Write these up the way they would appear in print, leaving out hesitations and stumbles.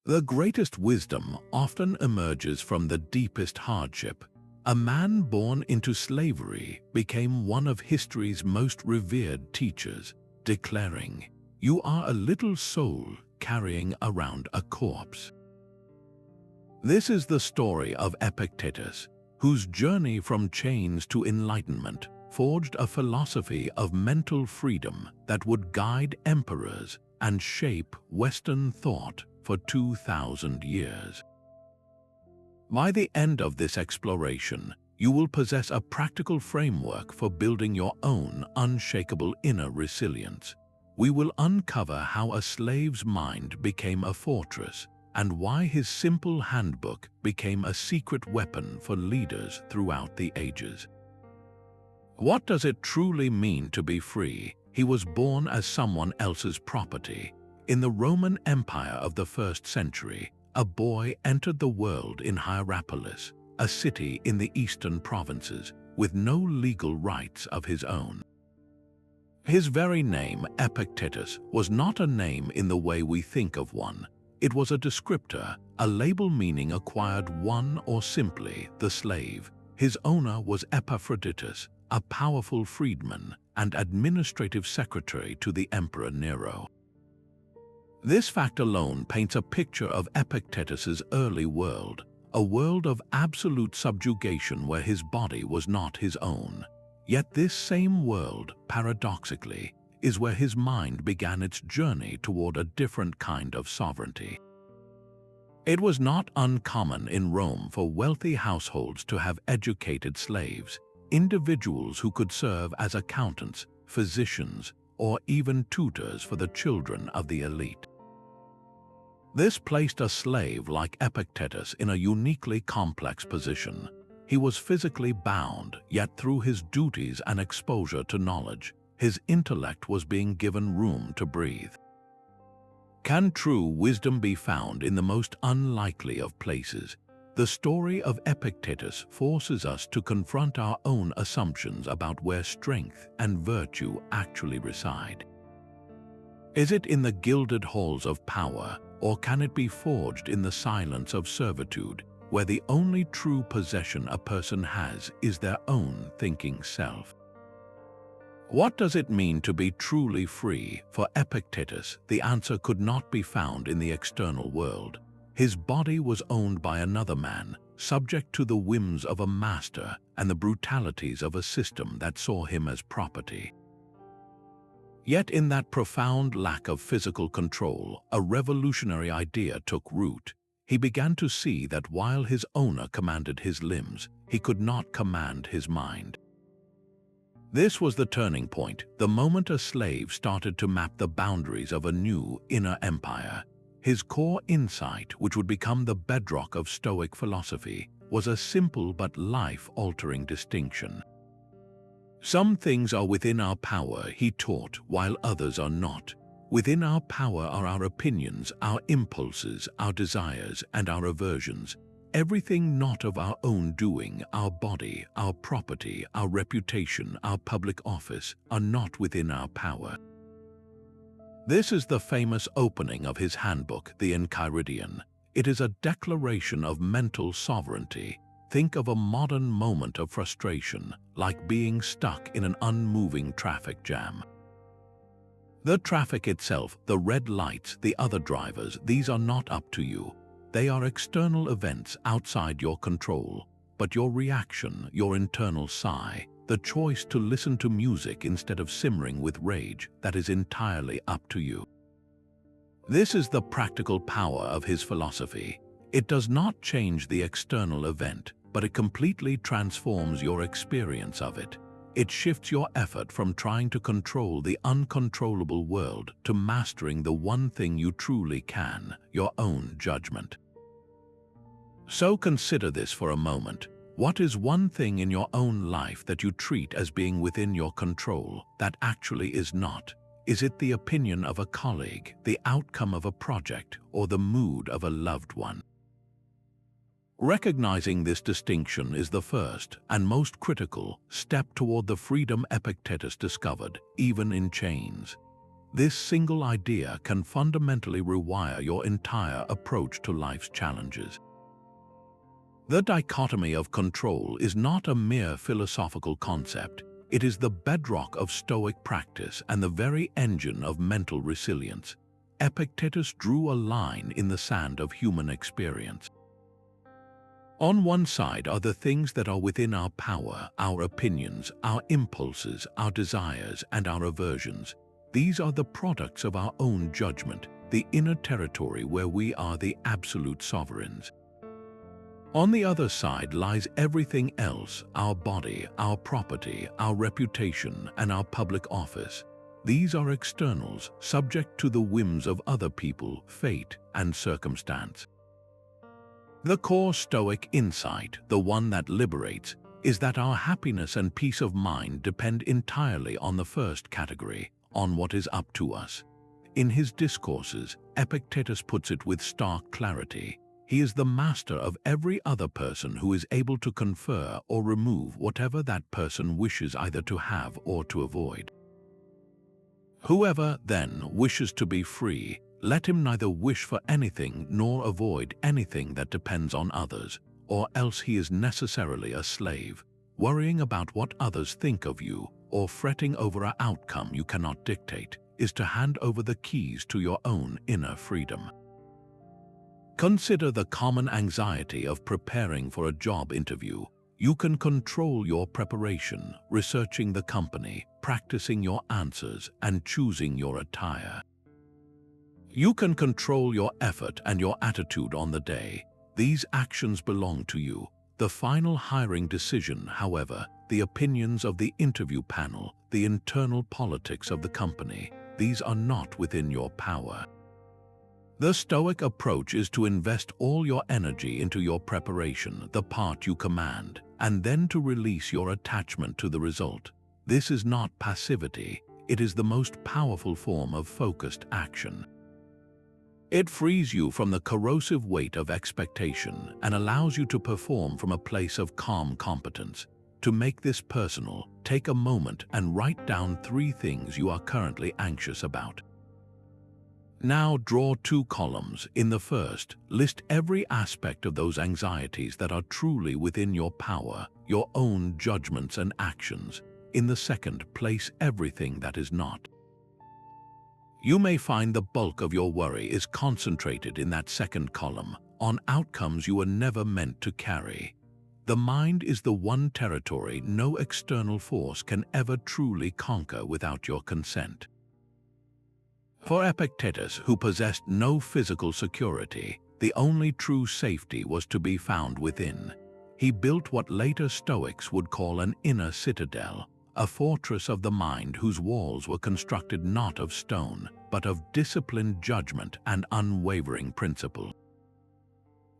The greatest wisdom often emerges from the deepest hardship. A man born into slavery became one of history's most revered teachers, declaring, "You are a little soul carrying around a corpse." This is the story of Epictetus, whose journey from chains to enlightenment forged a philosophy of mental freedom that would guide emperors and shape Western thought for 2,000 years. By the end of this exploration, you will possess a practical framework for building your own unshakable inner resilience. We will uncover how a slave's mind became a fortress and why his simple handbook became a secret weapon for leaders throughout the ages. What does it truly mean to be free? He was born as someone else's property. In the Roman Empire of the 1st century, a boy entered the world in Hierapolis, a city in the eastern provinces, with no legal rights of his own. His very name, Epictetus, was not a name in the way we think of one. It was a descriptor, a label meaning acquired one or simply the slave. His owner was Epaphroditus, a powerful freedman and administrative secretary to the Emperor Nero. This fact alone paints a picture of Epictetus's early world, a world of absolute subjugation where his body was not his own. Yet this same world, paradoxically, is where his mind began its journey toward a different kind of sovereignty. It was not uncommon in Rome for wealthy households to have educated slaves, individuals who could serve as accountants, physicians, or even tutors for the children of the elite. This placed a slave like Epictetus in a uniquely complex position. He was physically bound, yet through his duties and exposure to knowledge, his intellect was being given room to breathe. Can true wisdom be found in the most unlikely of places? The story of Epictetus forces us to confront our own assumptions about where strength and virtue actually reside. Is it in the gilded halls of power, or can it be forged in the silence of servitude, where the only true possession a person has is their own thinking self? What does it mean to be truly free? For Epictetus, the answer could not be found in the external world. His body was owned by another man, subject to the whims of a master and the brutalities of a system that saw him as property. Yet in that profound lack of physical control, a revolutionary idea took root. He began to see that while his owner commanded his limbs, he could not command his mind. This was the turning point, the moment a slave started to map the boundaries of a new inner empire. His core insight, which would become the bedrock of Stoic philosophy, was a simple but life-altering distinction. Some things are within our power, he taught, while others are not. Within our power are our opinions, our impulses, our desires, and our aversions. Everything not of our own doing, our body, our property, our reputation, our public office, are not within our power. This is the famous opening of his handbook, the Enchiridion. It is a declaration of mental sovereignty. Think of a modern moment of frustration, like being stuck in an unmoving traffic jam. The traffic itself, the red lights, the other drivers, these are not up to you. They are external events outside your control. But your reaction, your internal sigh, the choice to listen to music instead of simmering with rage, that is entirely up to you. This is the practical power of his philosophy. It does not change the external event, but it completely transforms your experience of it. It shifts your effort from trying to control the uncontrollable world to mastering the one thing you truly can, your own judgment. So consider this for a moment. What is one thing in your own life that you treat as being within your control that actually is not? Is it the opinion of a colleague, the outcome of a project, or the mood of a loved one? Recognizing this distinction is the first and most critical step toward the freedom Epictetus discovered, even in chains. This single idea can fundamentally rewire your entire approach to life's challenges. The dichotomy of control is not a mere philosophical concept. It is the bedrock of Stoic practice and the very engine of mental resilience. Epictetus drew a line in the sand of human experience. On one side are the things that are within our power, our opinions, our impulses, our desires, and our aversions. These are the products of our own judgment, the inner territory where we are the absolute sovereigns. On the other side lies everything else, our body, our property, our reputation, and our public office. These are externals, subject to the whims of other people, fate, and circumstance. The core Stoic insight, the one that liberates, is that our happiness and peace of mind depend entirely on the first category, on what is up to us. In his Discourses, Epictetus puts it with stark clarity. He is the master of every other person who is able to confer or remove whatever that person wishes either to have or to avoid. Whoever, then, wishes to be free, let him neither wish for anything nor avoid anything that depends on others, or else he is necessarily a slave, worrying about what others think of you, or fretting over an outcome you cannot dictate, is to hand over the keys to your own inner freedom. Consider the common anxiety of preparing for a job interview. You can control your preparation, researching the company, practicing your answers, and choosing your attire. You can control your effort and your attitude on the day. These actions belong to you. The final hiring decision, however, the opinions of the interview panel, the internal politics of the company, these are not within your power. The Stoic approach is to invest all your energy into your preparation, the part you command, and then to release your attachment to the result. This is not passivity, it is the most powerful form of focused action. It frees you from the corrosive weight of expectation and allows you to perform from a place of calm competence. To make this personal, take a moment and write down 3 things you are currently anxious about. Now draw 2 columns. In the first, list every aspect of those anxieties that are truly within your power, your own judgments and actions. In the second, place everything that is not. You may find the bulk of your worry is concentrated in that second column, on outcomes you were never meant to carry. The mind is the one territory no external force can ever truly conquer without your consent. For Epictetus, who possessed no physical security, the only true safety was to be found within. He built what later Stoics would call an inner citadel, a fortress of the mind whose walls were constructed not of stone, but of disciplined judgment and unwavering principle.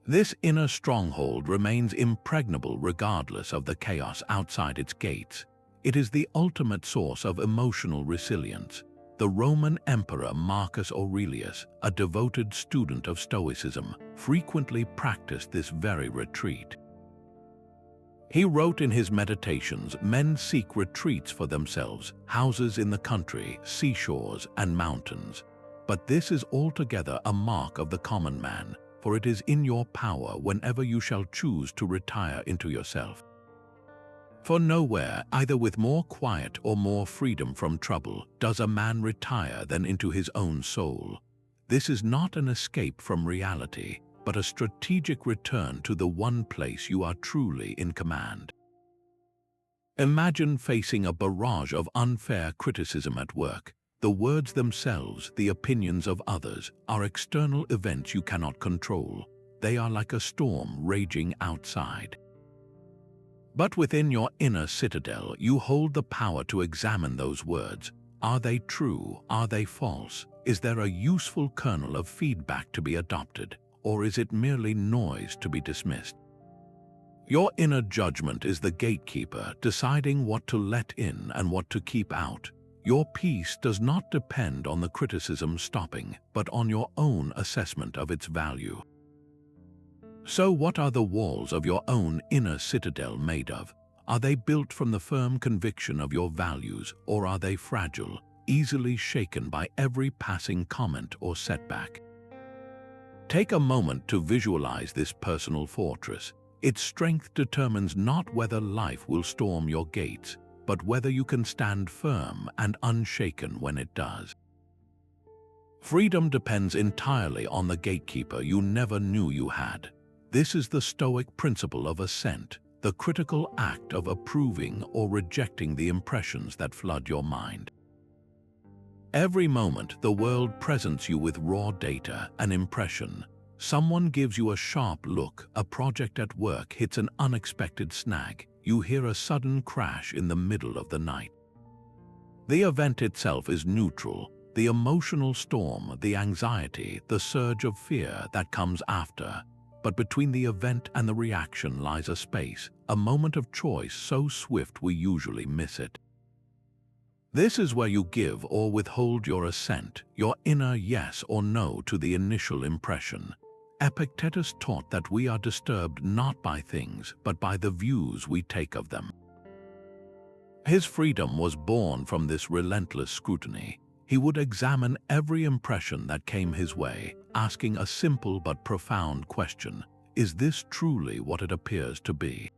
This inner stronghold remains impregnable regardless of the chaos outside its gates. It is the ultimate source of emotional resilience. The Roman Emperor Marcus Aurelius, a devoted student of Stoicism, frequently practiced this very retreat. He wrote in his Meditations, "Men seek retreats for themselves, houses in the country, seashores, and mountains. But this is altogether a mark of the common man, for it is in your power whenever you shall choose to retire into yourself. For nowhere, either with more quiet or more freedom from trouble, does a man retire than into his own soul. This is not an escape from reality, but a strategic return to the one place you are truly in command." Imagine facing a barrage of unfair criticism at work. The words themselves, the opinions of others, are external events you cannot control. They are like a storm raging outside. But within your inner citadel, you hold the power to examine those words. Are they true? Are they false? Is there a useful kernel of feedback to be adopted? Or is it merely noise to be dismissed? Your inner judgment is the gatekeeper, deciding what to let in and what to keep out. Your peace does not depend on the criticism stopping, but on your own assessment of its value. So what are the walls of your own inner citadel made of? Are they built from the firm conviction of your values, or are they fragile, easily shaken by every passing comment or setback. Take a moment to visualize this personal fortress. Its strength determines not whether life will storm your gates, but whether you can stand firm and unshaken when it does. Freedom depends entirely on the gatekeeper you never knew you had. This is the Stoic principle of assent, the critical act of approving or rejecting the impressions that flood your mind. Every moment, the world presents you with raw data, an impression. Someone gives you a sharp look, a project at work hits an unexpected snag, you hear a sudden crash in the middle of the night. The event itself is neutral. The emotional storm, the anxiety, the surge of fear that comes after. But between the event and the reaction lies a space, a moment of choice so swift we usually miss it. This is where you give or withhold your assent, your inner yes or no to the initial impression. Epictetus taught that we are disturbed not by things, but by the views we take of them. His freedom was born from this relentless scrutiny. He would examine every impression that came his way, asking a simple but profound question: is this truly what it appears to be?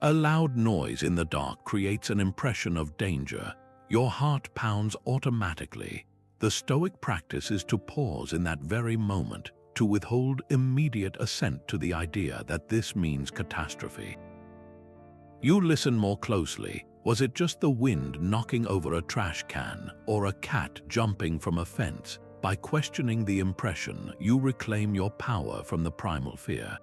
A loud noise in the dark creates an impression of danger. Your heart pounds automatically. The Stoic practice is to pause in that very moment, to withhold immediate assent to the idea that this means catastrophe. You listen more closely. Was it just the wind knocking over a trash can or a cat jumping from a fence? By questioning the impression, you reclaim your power from the primal fear.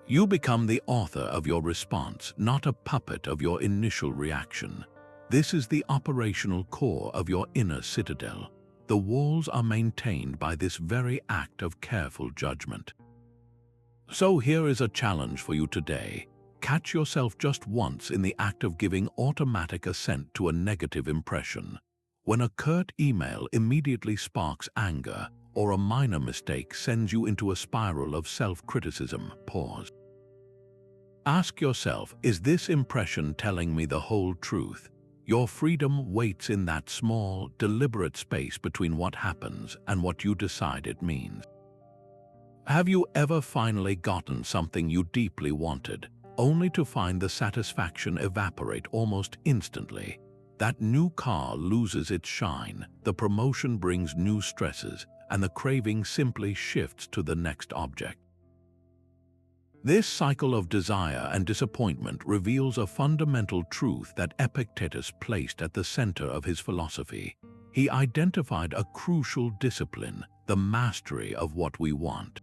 You become the author of your response, not a puppet of your initial reaction. This is the operational core of your inner citadel. The walls are maintained by this very act of careful judgment. So here is a challenge for you today. Catch yourself just once in the act of giving automatic assent to a negative impression. When a curt email immediately sparks anger, or a minor mistake sends you into a spiral of self-criticism, pause. Ask yourself, is this impression telling me the whole truth? Your freedom waits in that small, deliberate space between what happens and what you decide it means. Have you ever finally gotten something you deeply wanted, only to find the satisfaction evaporate almost instantly? That new car loses its shine, the promotion brings new stresses, and the craving simply shifts to the next object. This cycle of desire and disappointment reveals a fundamental truth that Epictetus placed at the center of his philosophy. He identified a crucial discipline, the mastery of what we want.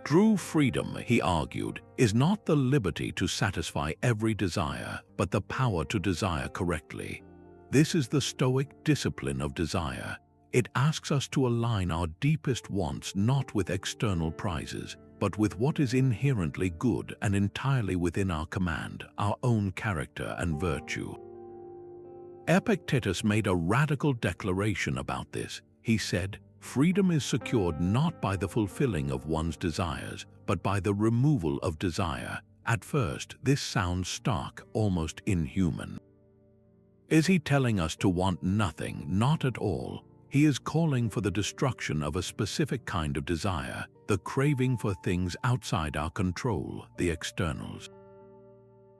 True freedom, he argued, is not the liberty to satisfy every desire, but the power to desire correctly. This is the Stoic discipline of desire. It asks us to align our deepest wants not with external prizes, but with what is inherently good and entirely within our command, our own character and virtue. Epictetus made a radical declaration about this. He said, "Freedom is secured not by the fulfilling of one's desires, but by the removal of desire." At first, this sounds stark, almost inhuman. Is he telling us to want nothing? Not at all. He is calling for the destruction of a specific kind of desire, the craving for things outside our control, the externals.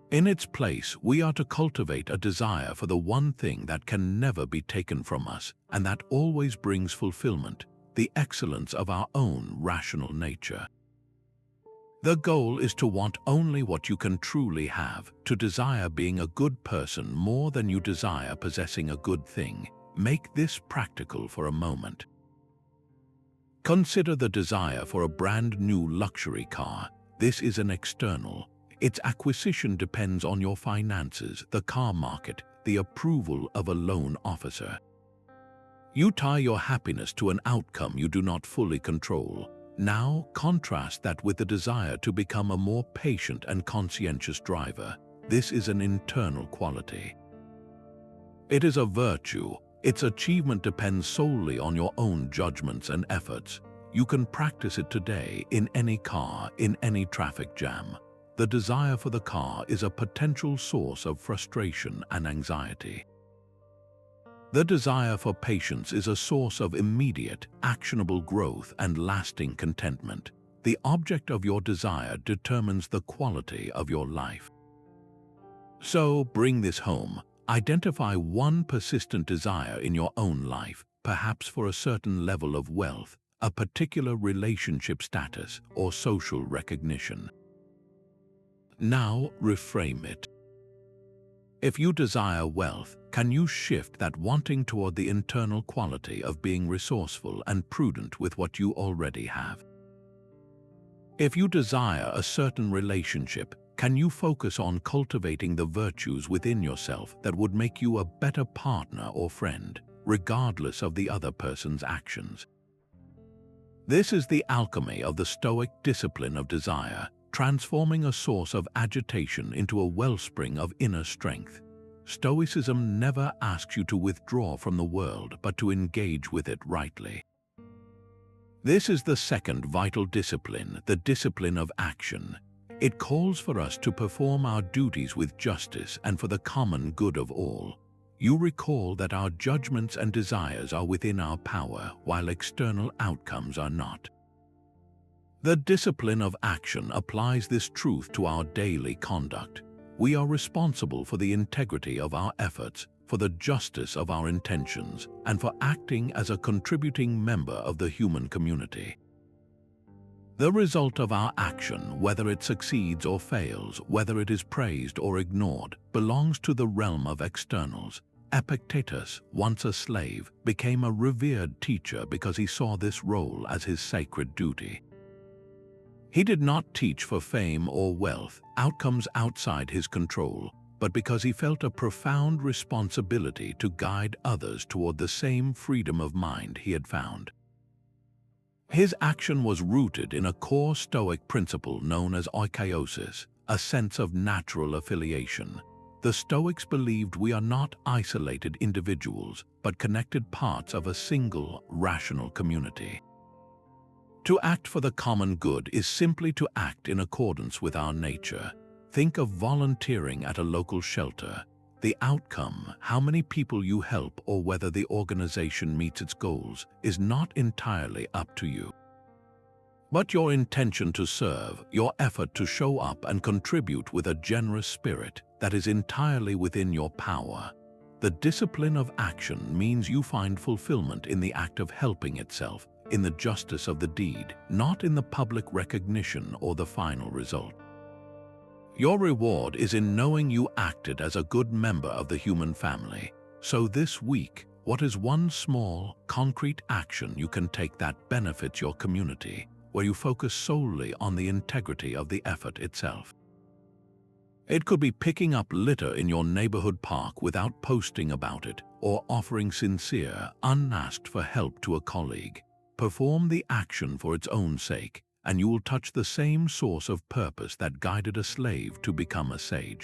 In its place, we are to cultivate a desire for the one thing that can never be taken from us, and that always brings fulfillment, the excellence of our own rational nature. The goal is to want only what you can truly have, to desire being a good person more than you desire possessing a good thing. Make this practical for a moment. Consider the desire for a brand new luxury car. This is an external. Its acquisition depends on your finances, the car market, the approval of a loan officer. You tie your happiness to an outcome you do not fully control. Now contrast that with the desire to become a more patient and conscientious driver. This is an internal quality. It is a virtue. Its achievement depends solely on your own judgments and efforts. You can practice it today in any car, in any traffic jam. The desire for the car is a potential source of frustration and anxiety. The desire for patience is a source of immediate, actionable growth and lasting contentment. The object of your desire determines the quality of your life. So, bring this home. Identify one persistent desire in your own life, perhaps for a certain level of wealth, a particular relationship status, or social recognition. Now, reframe it. If you desire wealth, can you shift that wanting toward the internal quality of being resourceful and prudent with what you already have? If you desire a certain relationship, can you focus on cultivating the virtues within yourself that would make you a better partner or friend, regardless of the other person's actions? This is the alchemy of the Stoic discipline of desire, transforming a source of agitation into a wellspring of inner strength. Stoicism never asks you to withdraw from the world, but to engage with it rightly. This is the second vital discipline, the discipline of action. It calls for us to perform our duties with justice and for the common good of all. You recall that our judgments and desires are within our power, while external outcomes are not. The discipline of action applies this truth to our daily conduct. We are responsible for the integrity of our efforts, for the justice of our intentions, and for acting as a contributing member of the human community. The result of our action, whether it succeeds or fails, whether it is praised or ignored, belongs to the realm of externals. Epictetus, once a slave, became a revered teacher because he saw this role as his sacred duty. He did not teach for fame or wealth, outcomes outside his control, but because he felt a profound responsibility to guide others toward the same freedom of mind he had found. His action was rooted in a core Stoic principle known as oikeiosis, a sense of natural affiliation. The Stoics believed we are not isolated individuals, but connected parts of a single, rational community. To act for the common good is simply to act in accordance with our nature. Think of volunteering at a local shelter. The outcome, how many people you help or whether the organization meets its goals, is not entirely up to you. But your intention to serve, your effort to show up and contribute with a generous spirit, that is entirely within your power. The discipline of action means you find fulfillment in the act of helping itself, in the justice of the deed, not in the public recognition or the final result. Your reward is in knowing you acted as a good member of the human family. So this week, what is one small, concrete action you can take that benefits your community, where you focus solely on the integrity of the effort itself? It could be picking up litter in your neighborhood park without posting about it, or offering sincere, unasked for help to a colleague. Perform the action for its own sake, and you will touch the same source of purpose that guided a slave to become a sage.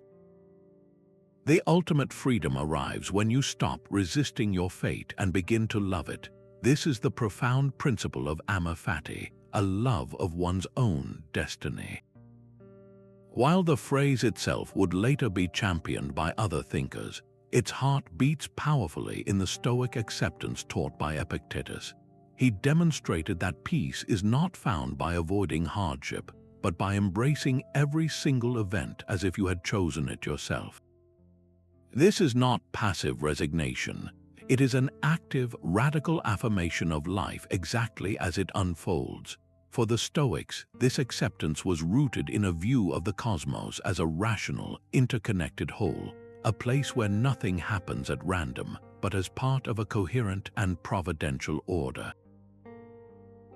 The ultimate freedom arrives when you stop resisting your fate and begin to love it. This is the profound principle of Amor Fati, a love of one's own destiny. While the phrase itself would later be championed by other thinkers, its heart beats powerfully in the Stoic acceptance taught by Epictetus. He demonstrated that peace is not found by avoiding hardship, but by embracing every single event as if you had chosen it yourself. This is not passive resignation. It is an active, radical affirmation of life exactly as it unfolds. For the Stoics, this acceptance was rooted in a view of the cosmos as a rational, interconnected whole, a place where nothing happens at random, but as part of a coherent and providential order.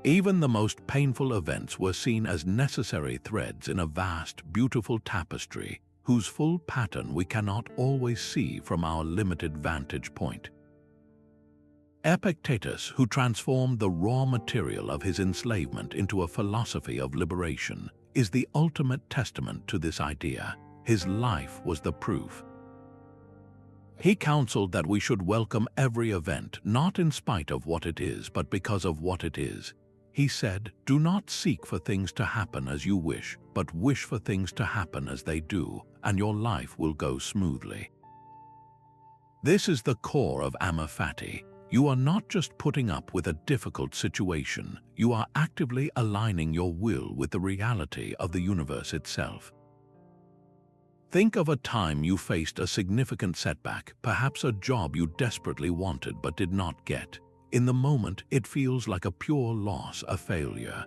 Even the most painful events were seen as necessary threads in a vast, beautiful tapestry, whose full pattern we cannot always see from our limited vantage point. Epictetus, who transformed the raw material of his enslavement into a philosophy of liberation, is the ultimate testament to this idea. His life was the proof. He counseled that we should welcome every event, not in spite of what it is, but because of what it is. He said, "Do not seek for things to happen as you wish, but wish for things to happen as they do, and your life will go smoothly." This is the core of Amor Fati. You are not just putting up with a difficult situation, you are actively aligning your will with the reality of the universe itself. Think of a time you faced a significant setback, perhaps a job you desperately wanted but did not get. In the moment, it feels like a pure loss, a failure.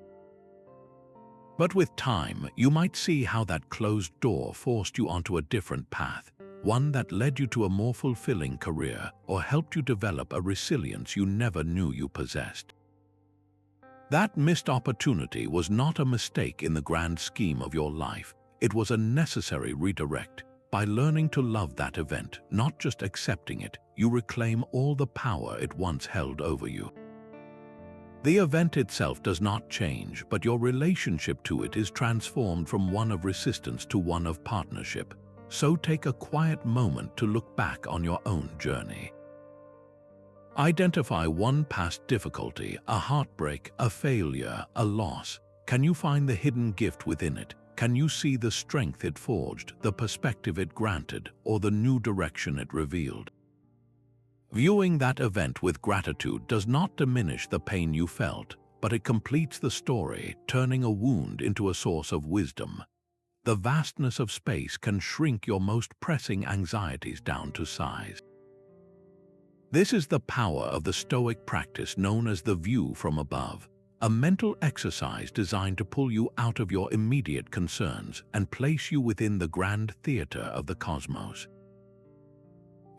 But with time, you might see how that closed door forced you onto a different path, one that led you to a more fulfilling career or helped you develop a resilience you never knew you possessed. That missed opportunity was not a mistake in the grand scheme of your life. It was a necessary redirect. By learning to love that event, not just accepting it, you reclaim all the power it once held over you. The event itself does not change, but your relationship to it is transformed from one of resistance to one of partnership. So take a quiet moment to look back on your own journey. Identify one past difficulty, a heartbreak, a failure, a loss. Can you find the hidden gift within it? Can you see the strength it forged, the perspective it granted, or the new direction it revealed? Viewing that event with gratitude does not diminish the pain you felt, but it completes the story, turning a wound into a source of wisdom. The vastness of space can shrink your most pressing anxieties down to size. This is the power of the Stoic practice known as the view from above, a mental exercise designed to pull you out of your immediate concerns and place you within the grand theater of the cosmos.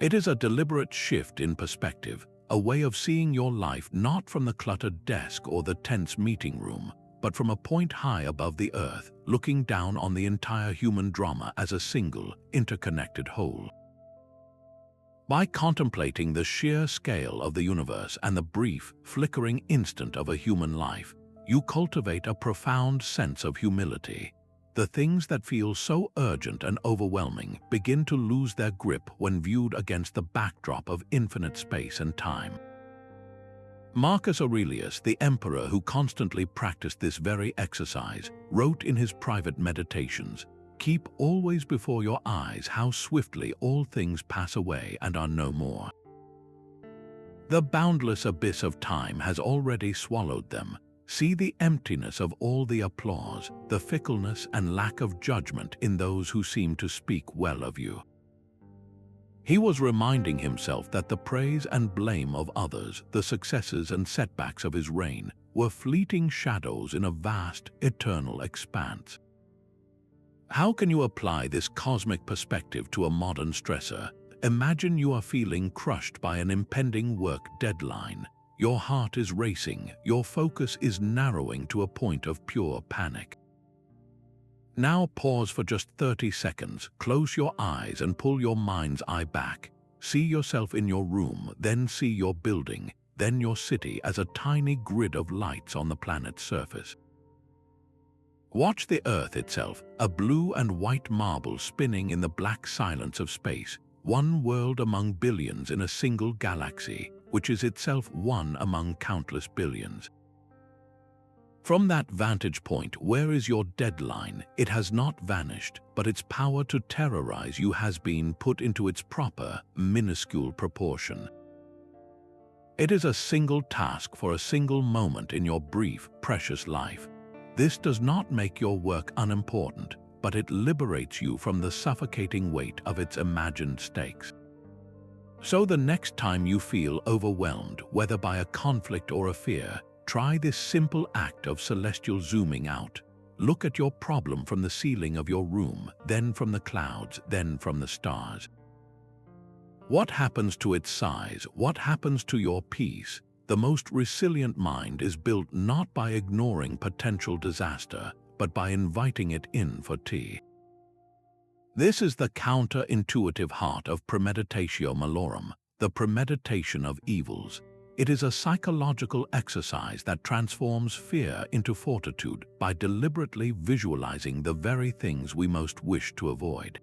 It is a deliberate shift in perspective, a way of seeing your life not from the cluttered desk or the tense meeting room, but from a point high above the earth, looking down on the entire human drama as a single, interconnected whole. By contemplating the sheer scale of the universe and the brief, flickering instant of a human life, you cultivate a profound sense of humility. The things that feel so urgent and overwhelming begin to lose their grip when viewed against the backdrop of infinite space and time. Marcus Aurelius, the emperor who constantly practiced this very exercise, wrote in his private meditations, "Keep always before your eyes how swiftly all things pass away and are no more. The boundless abyss of time has already swallowed them. See the emptiness of all the applause, the fickleness and lack of judgment in those who seem to speak well of you." He was reminding himself that the praise and blame of others, the successes and setbacks of his reign, were fleeting shadows in a vast, eternal expanse. How can you apply this cosmic perspective to a modern stressor? Imagine you are feeling crushed by an impending work deadline. Your heart is racing, your focus is narrowing to a point of pure panic. Now pause for just 30 seconds, close your eyes and pull your mind's eye back. See yourself in your room, then see your building, then your city as a tiny grid of lights on the planet's surface. Watch the Earth itself, a blue and white marble spinning in the black silence of space, one world among billions in a single galaxy, which is itself one among countless billions. From that vantage point, where is your deadline? It has not vanished, but its power to terrorize you has been put into its proper, minuscule proportion. It is a single task for a single moment in your brief, precious life. This does not make your work unimportant, but it liberates you from the suffocating weight of its imagined stakes. So the next time you feel overwhelmed, whether by a conflict or a fear, try this simple act of celestial zooming out. Look at your problem from the ceiling of your room, then from the clouds, then from the stars. What happens to its size? What happens to your peace? The most resilient mind is built not by ignoring potential disaster, but by inviting it in for tea. This is the counterintuitive heart of Premeditatio Malorum, the premeditation of evils. It is a psychological exercise that transforms fear into fortitude by deliberately visualizing the very things we most wish to avoid.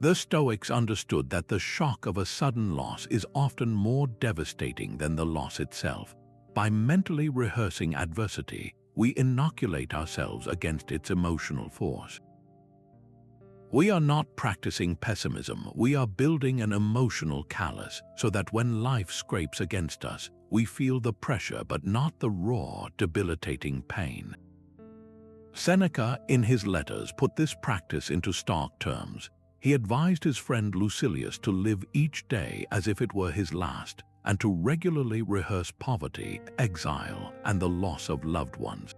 The Stoics understood that the shock of a sudden loss is often more devastating than the loss itself. By mentally rehearsing adversity, we inoculate ourselves against its emotional force. We are not practicing pessimism, we are building an emotional callus so that when life scrapes against us, we feel the pressure but not the raw, debilitating pain. Seneca, in his letters, put this practice into stark terms. He advised his friend Lucilius to live each day as if it were his last, and to regularly rehearse poverty, exile, and the loss of loved ones.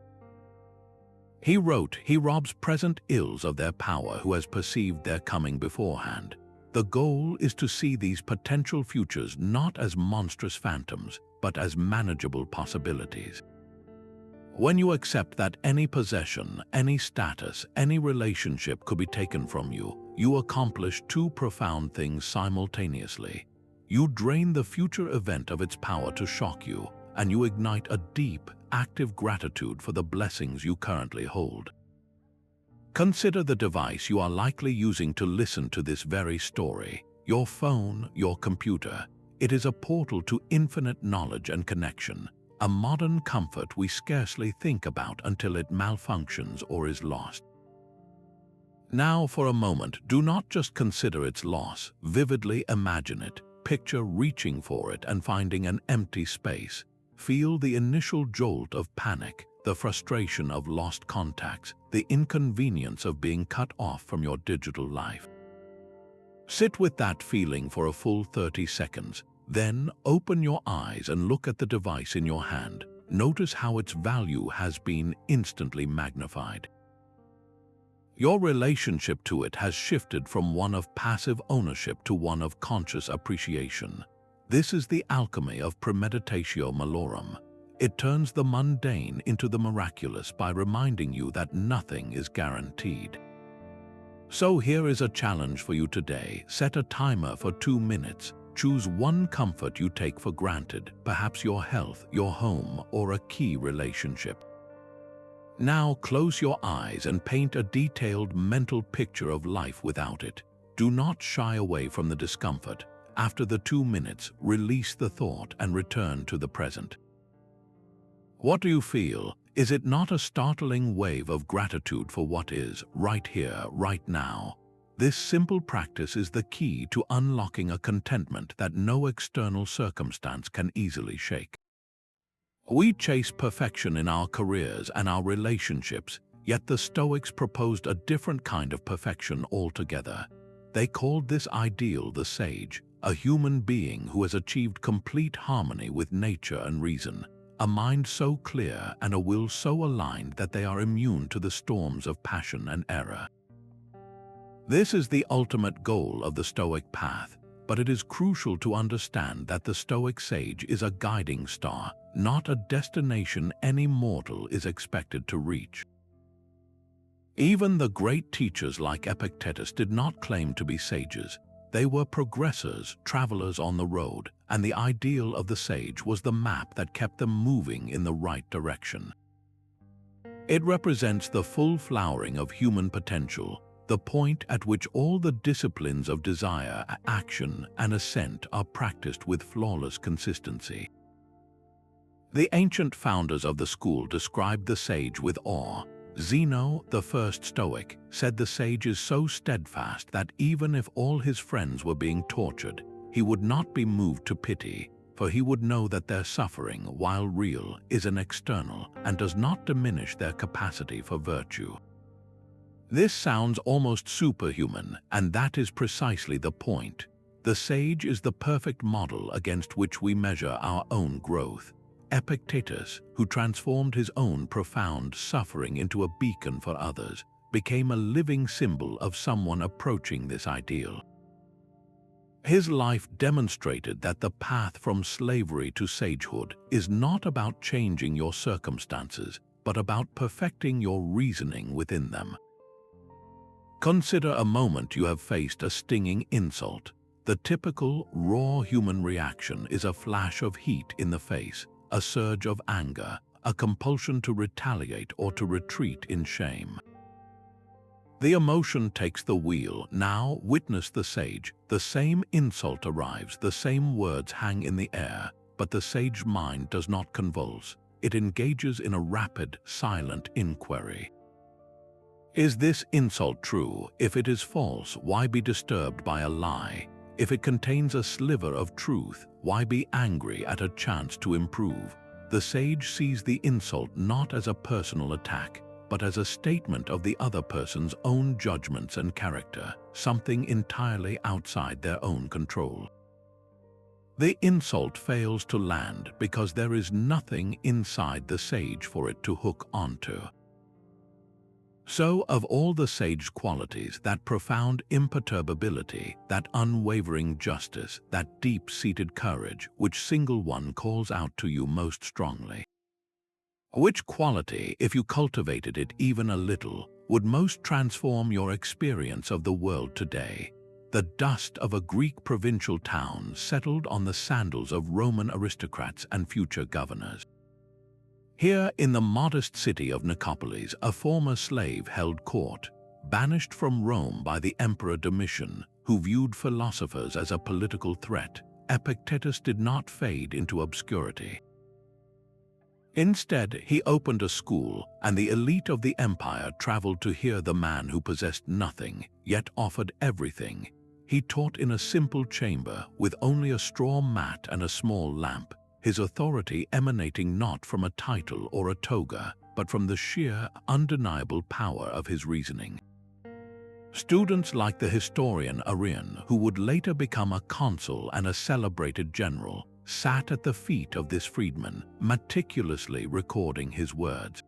He wrote, "He robs present ills of their power who has perceived their coming beforehand. The goal is to see these potential futures not as monstrous phantoms, but as manageable possibilities." When you accept that any possession, any status, any relationship could be taken from you, you accomplish two profound things simultaneously. You drain the future event of its power to shock you, and you ignite a deep, active gratitude for the blessings you currently hold. Consider the device you are likely using to listen to this very story. Your phone, your computer. It is a portal to infinite knowledge and connection, a modern comfort we scarcely think about until it malfunctions or is lost. Now, for a moment, do not just consider its loss. Vividly imagine it. Picture reaching for it and finding an empty space. Feel the initial jolt of panic, the frustration of lost contacts, the inconvenience of being cut off from your digital life. Sit with that feeling for a full 30 seconds. Then open your eyes and look at the device in your hand. Notice how its value has been instantly magnified. Your relationship to it has shifted from one of passive ownership to one of conscious appreciation. This is the alchemy of Premeditatio Malorum. It turns the mundane into the miraculous by reminding you that nothing is guaranteed. So here is a challenge for you today. Set a timer for 2 minutes. Choose one comfort you take for granted, perhaps your health, your home, or a key relationship. Now close your eyes and paint a detailed mental picture of life without it. Do not shy away from the discomfort. After the 2 minutes, release the thought and return to the present. What do you feel? Is it not a startling wave of gratitude for what is, right here, right now? This simple practice is the key to unlocking a contentment that no external circumstance can easily shake. We chase perfection in our careers and our relationships, yet the Stoics proposed a different kind of perfection altogether. They called this ideal the sage, a human being who has achieved complete harmony with nature and reason, a mind so clear and a will so aligned that they are immune to the storms of passion and error. This is the ultimate goal of the Stoic path, but it is crucial to understand that the Stoic sage is a guiding star, not a destination any mortal is expected to reach. Even the great teachers like Epictetus did not claim to be sages. They were progressors, travelers on the road, and the ideal of the sage was the map that kept them moving in the right direction. It represents the full flowering of human potential, the point at which all the disciplines of desire, action, and ascent are practiced with flawless consistency. The ancient founders of the school described the sage with awe. Zeno, the first Stoic, said the sage is so steadfast that even if all his friends were being tortured, he would not be moved to pity, for he would know that their suffering, while real, is an external and does not diminish their capacity for virtue. This sounds almost superhuman, and that is precisely the point. The sage is the perfect model against which we measure our own growth. Epictetus, who transformed his own profound suffering into a beacon for others, became a living symbol of someone approaching this ideal. His life demonstrated that the path from slavery to sagehood is not about changing your circumstances, but about perfecting your reasoning within them. Consider a moment you have faced a stinging insult. The typical, raw human reaction is a flash of heat in the face, a surge of anger, a compulsion to retaliate or to retreat in shame. The emotion takes the wheel. Now witness the sage. The same insult arrives, the same words hang in the air, but the sage mind does not convulse. It engages in a rapid, silent inquiry. Is this insult true? If it is false, why be disturbed by a lie? If it contains a sliver of truth, why be angry at a chance to improve? The sage sees the insult not as a personal attack, but as a statement of the other person's own judgments and character, something entirely outside their own control. The insult fails to land because there is nothing inside the sage for it to hook onto. So, of all the sage qualities, that profound imperturbability, that unwavering justice, that deep-seated courage, which single one calls out to you most strongly? Which quality, if you cultivated it even a little, would most transform your experience of the world today? The dust of a Greek provincial town settled on the sandals of Roman aristocrats and future governors. Here in the modest city of Nicopolis, a former slave held court, banished from Rome by the Emperor Domitian, who viewed philosophers as a political threat. Epictetus did not fade into obscurity. Instead, he opened a school, and the elite of the empire traveled to hear the man who possessed nothing, yet offered everything. He taught in a simple chamber, with only a straw mat and a small lamp, his authority emanating not from a title or a toga, but from the sheer, undeniable power of his reasoning. Students like the historian Arrian, who would later become a consul and a celebrated general, sat at the feet of this freedman, meticulously recording his words.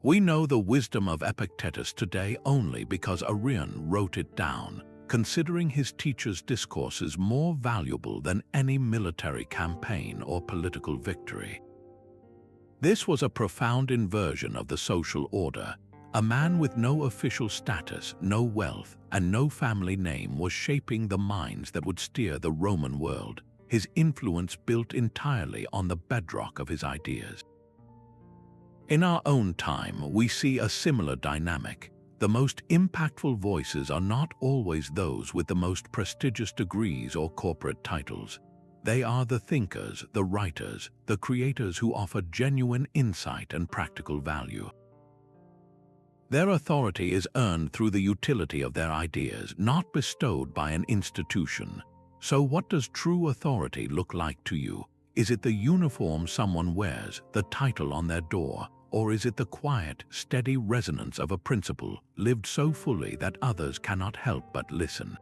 We know the wisdom of Epictetus today only because Arrian wrote it down, considering his teacher's discourses more valuable than any military campaign or political victory. This was a profound inversion of the social order. A man with no official status, no wealth, and no family name was shaping the minds that would steer the Roman world, his influence built entirely on the bedrock of his ideas. In our own time, we see a similar dynamic. The most impactful voices are not always those with the most prestigious degrees or corporate titles. They are the thinkers, the writers, the creators who offer genuine insight and practical value. Their authority is earned through the utility of their ideas, not bestowed by an institution. So what does true authority look like to you? Is it the uniform someone wears, the title on their door, or is it the quiet, steady resonance of a principle lived so fully that others cannot help but listen?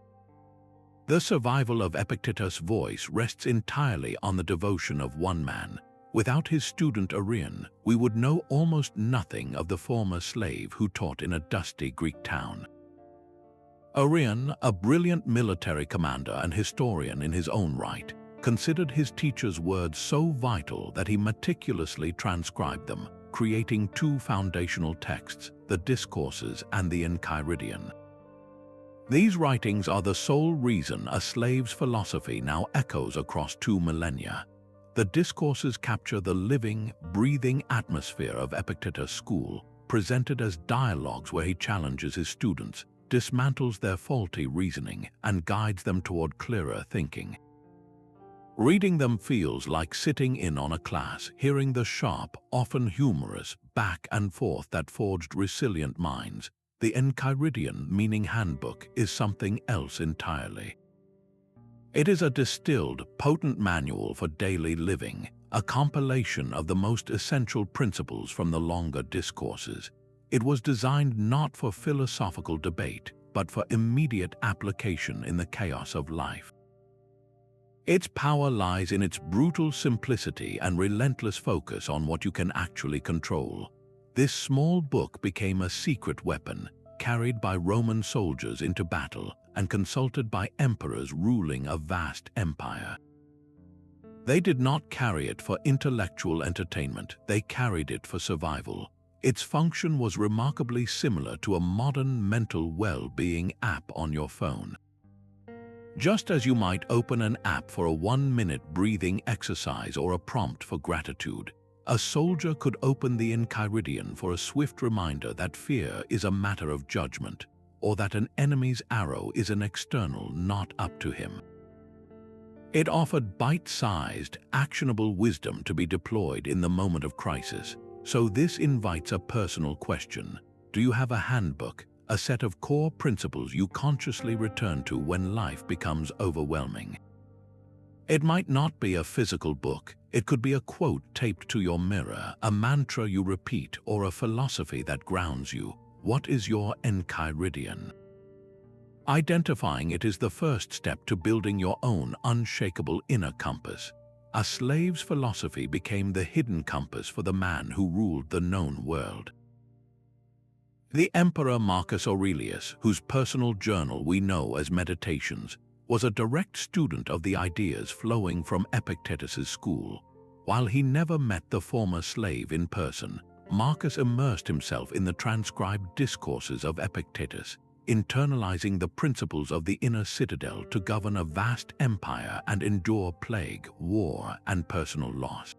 The survival of Epictetus' voice rests entirely on the devotion of one man. Without his student Arrian, we would know almost nothing of the former slave who taught in a dusty Greek town. Arrian, a brilliant military commander and historian in his own right, considered his teacher's words so vital that he meticulously transcribed them, creating two foundational texts, the Discourses and the Enchiridion. These writings are the sole reason a slave's philosophy now echoes across 2 millennia. The Discourses capture the living, breathing atmosphere of Epictetus' school, presented as dialogues where he challenges his students, dismantles their faulty reasoning, and guides them toward clearer thinking. Reading them feels like sitting in on a class, hearing the sharp, often humorous, back and forth that forged resilient minds. The Enchiridion, meaning handbook, is something else entirely. It is a distilled, potent manual for daily living, a compilation of the most essential principles from the longer discourses. It was designed not for philosophical debate, but for immediate application in the chaos of life. Its power lies in its brutal simplicity and relentless focus on what you can actually control. This small book became a secret weapon, carried by Roman soldiers into battle and consulted by emperors ruling a vast empire. They did not carry it for intellectual entertainment, they carried it for survival. Its function was remarkably similar to a modern mental well-being app on your phone. Just as you might open an app for a 1-minute breathing exercise or a prompt for gratitude, a soldier could open the Enchiridion for a swift reminder that fear is a matter of judgment, or that an enemy's arrow is an external not up to him. It offered bite-sized, actionable wisdom to be deployed in the moment of crisis. So this invites a personal question. Do you have a handbook, a set of core principles you consciously return to when life becomes overwhelming? It might not be a physical book. It could be a quote taped to your mirror, a mantra you repeat, or a philosophy that grounds you. What is your Enchiridion? Identifying it is the first step to building your own unshakable inner compass. A slave's philosophy became the hidden compass for the man who ruled the known world. The Emperor Marcus Aurelius, whose personal journal we know as Meditations, was a direct student of the ideas flowing from Epictetus's school. While he never met the former slave in person, Marcus immersed himself in the transcribed discourses of Epictetus, internalizing the principles of the inner citadel to govern a vast empire and endure plague, war, and personal loss.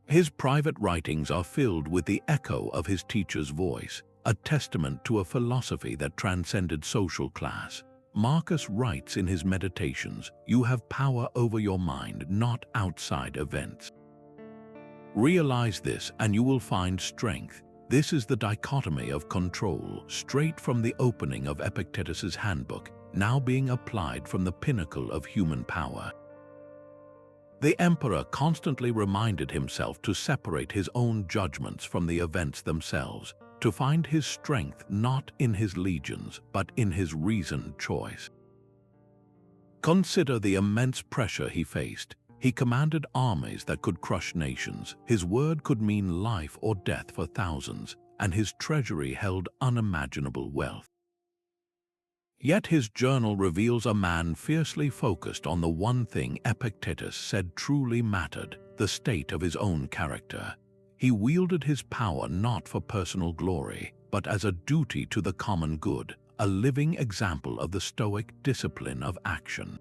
His private writings are filled with the echo of his teacher's voice, a testament to a philosophy that transcended social class. Marcus writes in his Meditations, "You have power over your mind, not outside events. Realize this and you will find strength." This is the dichotomy of control, straight from the opening of Epictetus's handbook, now being applied from the pinnacle of human power. The emperor constantly reminded himself to separate his own judgments from the events themselves, to find his strength not in his legions, but in his reasoned choice. Consider the immense pressure he faced. He commanded armies that could crush nations. His word could mean life or death for thousands, and his treasury held unimaginable wealth. Yet his journal reveals a man fiercely focused on the one thing Epictetus said truly mattered, the state of his own character. He wielded his power not for personal glory, but as a duty to the common good, a living example of the Stoic discipline of action.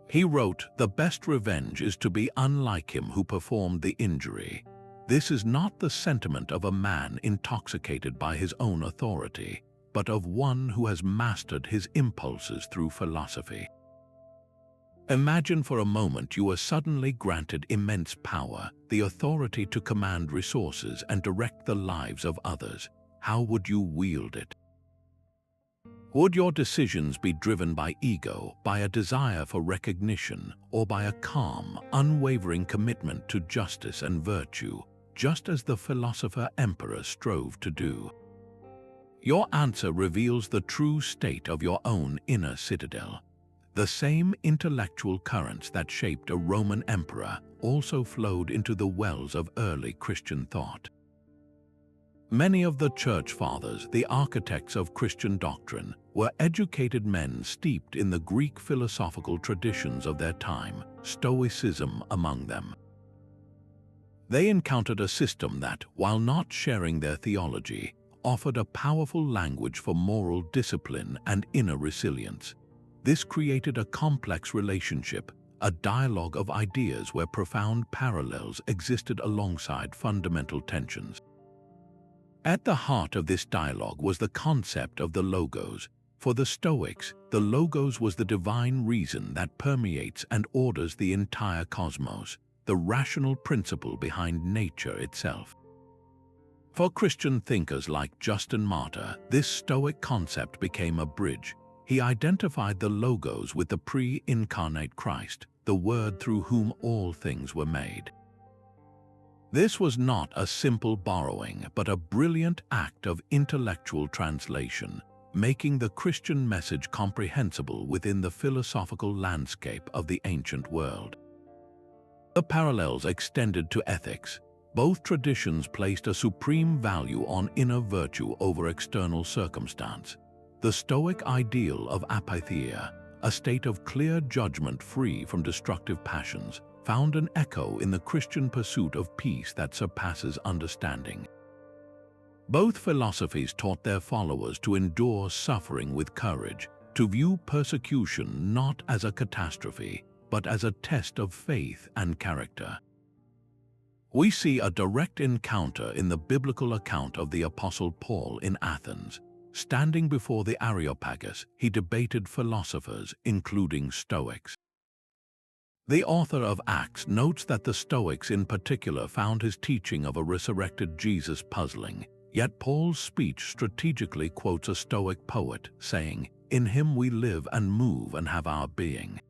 He wrote, "The best revenge is to be unlike him who performed the injury." This is not the sentiment of a man intoxicated by his own authority, but of one who has mastered his impulses through philosophy. Imagine for a moment you are suddenly granted immense power, the authority to command resources and direct the lives of others. How would you wield it? Would your decisions be driven by ego, by a desire for recognition, or by a calm, unwavering commitment to justice and virtue, just as the philosopher-emperor strove to do? Your answer reveals the true state of your own inner citadel. The same intellectual currents that shaped a Roman emperor also flowed into the wells of early Christian thought. Many of the Church Fathers, the architects of Christian doctrine, were educated men steeped in the Greek philosophical traditions of their time, Stoicism among them. They encountered a system that, while not sharing their theology, offered a powerful language for moral discipline and inner resilience. This created a complex relationship, a dialogue of ideas where profound parallels existed alongside fundamental tensions. At the heart of this dialogue was the concept of the logos. For the Stoics, the logos was the divine reason that permeates and orders the entire cosmos, the rational principle behind nature itself. For Christian thinkers like Justin Martyr, this Stoic concept became a bridge. He identified the logos with the pre-incarnate Christ, the Word through whom all things were made. This was not a simple borrowing, but a brilliant act of intellectual translation, making the Christian message comprehensible within the philosophical landscape of the ancient world. The parallels extended to ethics. Both traditions placed a supreme value on inner virtue over external circumstance. The Stoic ideal of apatheia, a state of clear judgment free from destructive passions, found an echo in the Christian pursuit of peace that surpasses understanding. Both philosophies taught their followers to endure suffering with courage, to view persecution not as a catastrophe, but as a test of faith and character. We see a direct encounter in the biblical account of the Apostle Paul in Athens. Standing before the Areopagus, he debated philosophers, including Stoics. The author of Acts notes that the Stoics in particular found his teaching of a resurrected Jesus puzzling, Yet Paul's speech strategically quotes a Stoic poet, saying, "In him we live and move and have our being."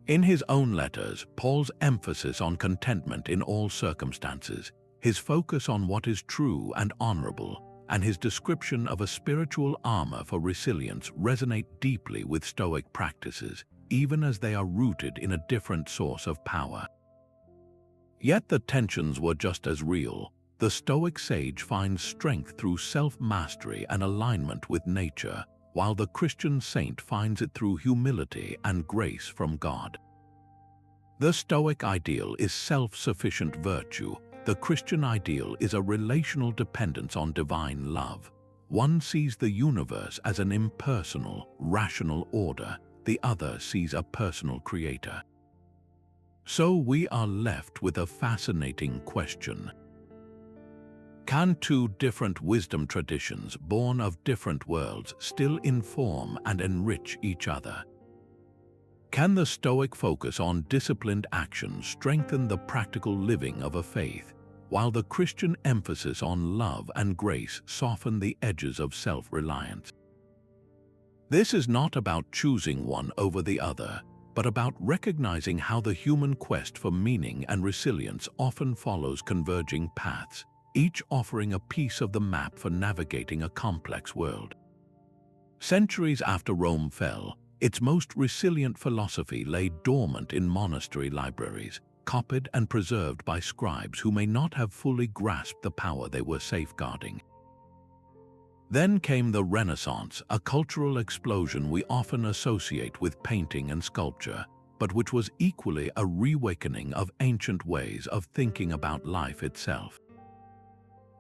In his own letters, Paul's emphasis on contentment in all circumstances, his focus on what is true and honorable, and his description of a spiritual armor for resilience resonate deeply with Stoic practices, even as they are rooted in a different source of power. Yet the tensions were just as real. The Stoic sage finds strength through self-mastery and alignment with nature, while the Christian saint finds it through humility and grace from God. The Stoic ideal is self-sufficient virtue. The Christian ideal is a relational dependence on divine love. One sees the universe as an impersonal, rational order. The other sees a personal creator. So we are left with a fascinating question. Can two different wisdom traditions, born of different worlds, still inform and enrich each other? Can the Stoic focus on disciplined action strengthen the practical living of a faith, while the Christian emphasis on love and grace soften the edges of self-reliance? This is not about choosing one over the other, but about recognizing how the human quest for meaning and resilience often follows converging paths, each offering a piece of the map for navigating a complex world. Centuries after Rome fell, its most resilient philosophy lay dormant in monastery libraries, copied and preserved by scribes who may not have fully grasped the power they were safeguarding. Then came the Renaissance, a cultural explosion we often associate with painting and sculpture, but which was equally a reawakening of ancient ways of thinking about life itself.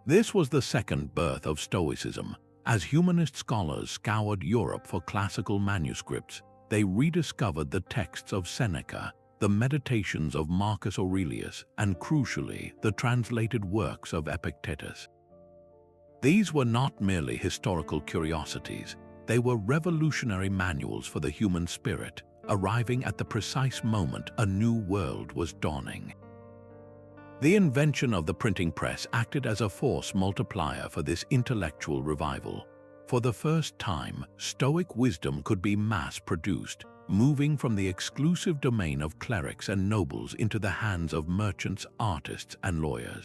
This was the second birth of Stoicism. As humanist scholars scoured Europe for classical manuscripts, they rediscovered the texts of Seneca, the meditations of Marcus Aurelius, and crucially, the translated works of Epictetus. These were not merely historical curiosities, they were revolutionary manuals for the human spirit, arriving at the precise moment a new world was dawning. The invention of the printing press acted as a force multiplier for this intellectual revival. For the first time, Stoic wisdom could be mass-produced, moving from the exclusive domain of clerics and nobles into the hands of merchants, artists, and lawyers.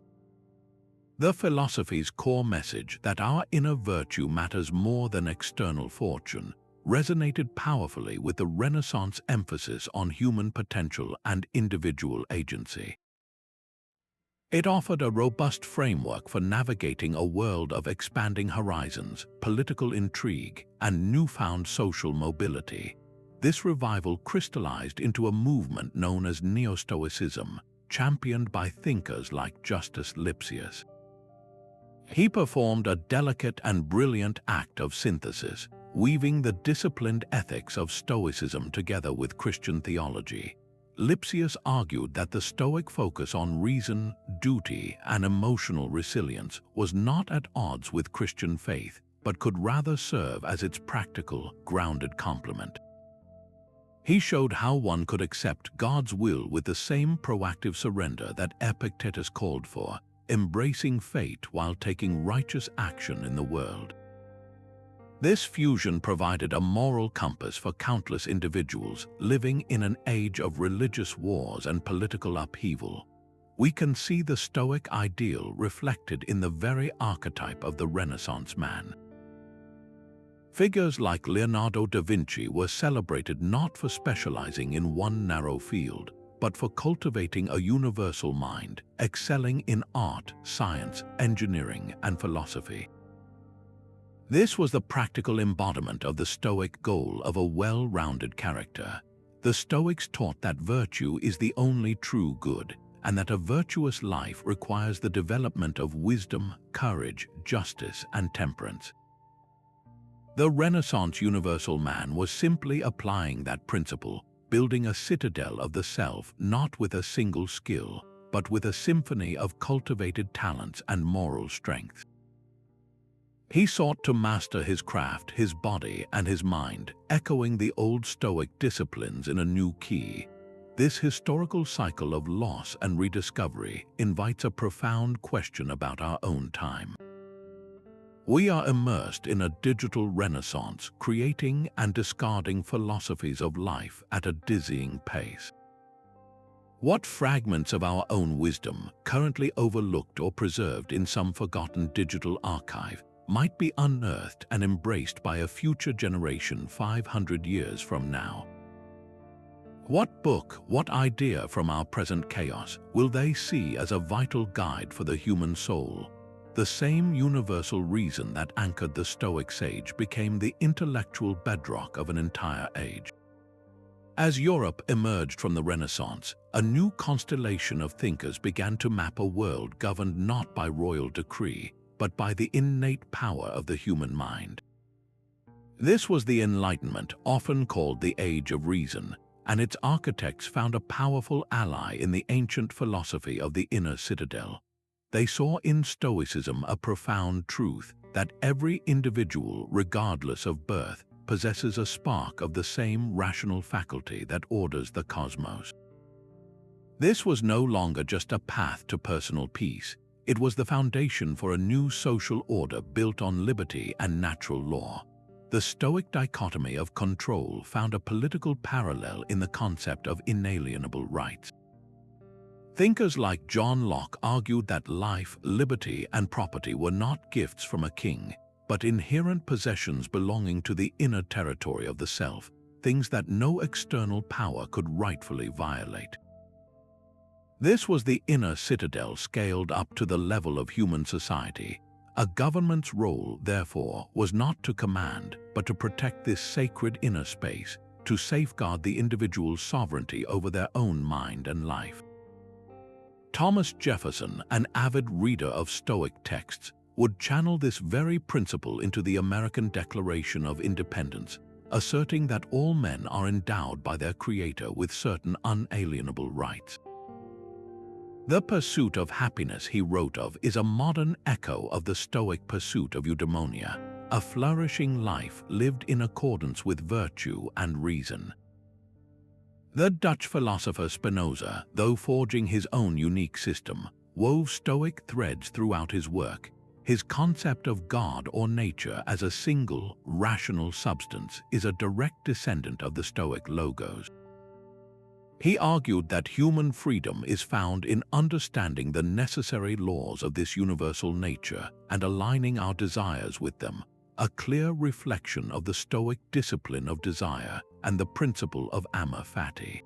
The philosophy's core message that our inner virtue matters more than external fortune resonated powerfully with the Renaissance emphasis on human potential and individual agency. It offered a robust framework for navigating a world of expanding horizons, political intrigue, and newfound social mobility. This revival crystallized into a movement known as Neo-Stoicism, championed by thinkers like Justus Lipsius. He performed a delicate and brilliant act of synthesis, weaving the disciplined ethics of Stoicism together with Christian theology. Lipsius argued that the Stoic focus on reason, duty, and emotional resilience was not at odds with Christian faith, but could rather serve as its practical, grounded complement. He showed how one could accept God's will with the same proactive surrender that Epictetus called for, embracing fate while taking righteous action in the world. This fusion provided a moral compass for countless individuals living in an age of religious wars and political upheaval. We can see the Stoic ideal reflected in the very archetype of the Renaissance man. Figures like Leonardo da Vinci were celebrated not for specializing in one narrow field, but for cultivating a universal mind, excelling in art, science, engineering, and philosophy. This was the practical embodiment of the Stoic goal of a well-rounded character. The Stoics taught that virtue is the only true good, and that a virtuous life requires the development of wisdom, courage, justice, and temperance. The Renaissance universal man was simply applying that principle, building a citadel of the self not with a single skill, but with a symphony of cultivated talents and moral strength. He sought to master his craft, his body, and his mind, echoing the old Stoic disciplines in a new key. This historical cycle of loss and rediscovery invites a profound question about our own time. We are immersed in a digital renaissance, creating and discarding philosophies of life at a dizzying pace. What fragments of our own wisdom, currently overlooked or preserved in some forgotten digital archive, might be unearthed and embraced by a future generation 500 years from now? What book, what idea from our present chaos will they see as a vital guide for the human soul? The same universal reason that anchored the Stoic sage became the intellectual bedrock of an entire age. As Europe emerged from the Renaissance, a new constellation of thinkers began to map a world governed not by royal decree, but by the innate power of the human mind. This was the Enlightenment, often called the Age of Reason, and its architects found a powerful ally in the ancient philosophy of the inner citadel. They saw in Stoicism a profound truth that every individual, regardless of birth, possesses a spark of the same rational faculty that orders the cosmos. This was no longer just a path to personal peace. It was the foundation for a new social order built on liberty and natural law. The Stoic dichotomy of control found a political parallel in the concept of inalienable rights. Thinkers like John Locke argued that life, liberty, and property were not gifts from a king, but inherent possessions belonging to the inner territory of the self, things that no external power could rightfully violate. This was the inner citadel scaled up to the level of human society. A government's role, therefore, was not to command, but to protect this sacred inner space, to safeguard the individual's sovereignty over their own mind and life. Thomas Jefferson, an avid reader of Stoic texts, would channel this very principle into the American Declaration of Independence, asserting that all men are endowed by their Creator with certain unalienable rights. The pursuit of happiness he wrote of is a modern echo of the Stoic pursuit of eudaimonia, a flourishing life lived in accordance with virtue and reason. The Dutch philosopher Spinoza, though forging his own unique system, wove Stoic threads throughout his work. His concept of God or nature as a single, rational substance is a direct descendant of the Stoic logos. He argued that human freedom is found in understanding the necessary laws of this universal nature and aligning our desires with them, a clear reflection of the Stoic discipline of desire and the principle of Amor Fati.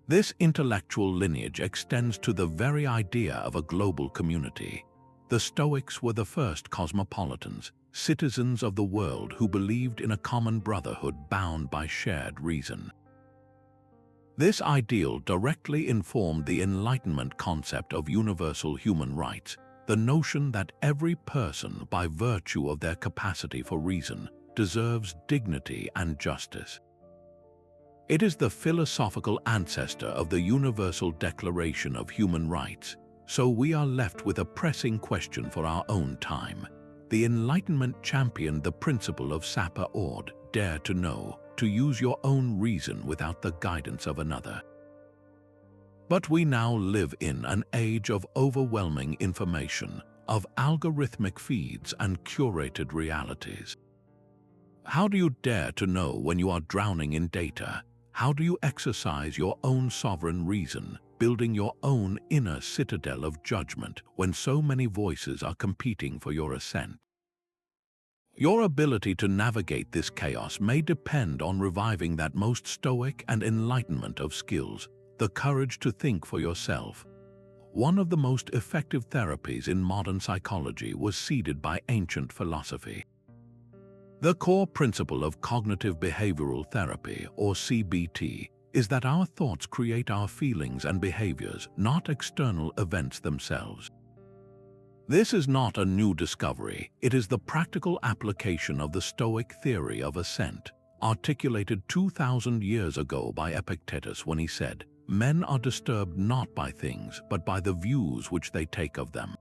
This intellectual lineage extends to the very idea of a global community. The Stoics were the first cosmopolitans, citizens of the world who believed in a common brotherhood bound by shared reason. This ideal directly informed the Enlightenment concept of universal human rights, the notion that every person, by virtue of their capacity for reason, deserves dignity and justice. It is the philosophical ancestor of the Universal Declaration of Human Rights, so we are left with a pressing question for our own time. The Enlightenment championed the principle of sapere aude, dare to know, to use your own reason without the guidance of another. But we now live in an age of overwhelming information, of algorithmic feeds and curated realities. How do you dare to know when you are drowning in data? How do you exercise your own sovereign reason, building your own inner citadel of judgment when so many voices are competing for your assent? Your ability to navigate this chaos may depend on reviving that most Stoic and Enlightenment of skills, the courage to think for yourself. One of the most effective therapies in modern psychology was seeded by ancient philosophy. The core principle of cognitive behavioral therapy, or CBT, is that our thoughts create our feelings and behaviors, not external events themselves. This is not a new discovery, it is the practical application of the Stoic theory of assent, articulated 2,000 years ago by Epictetus when he said, "Men are disturbed not by things, but by the views which they take of them."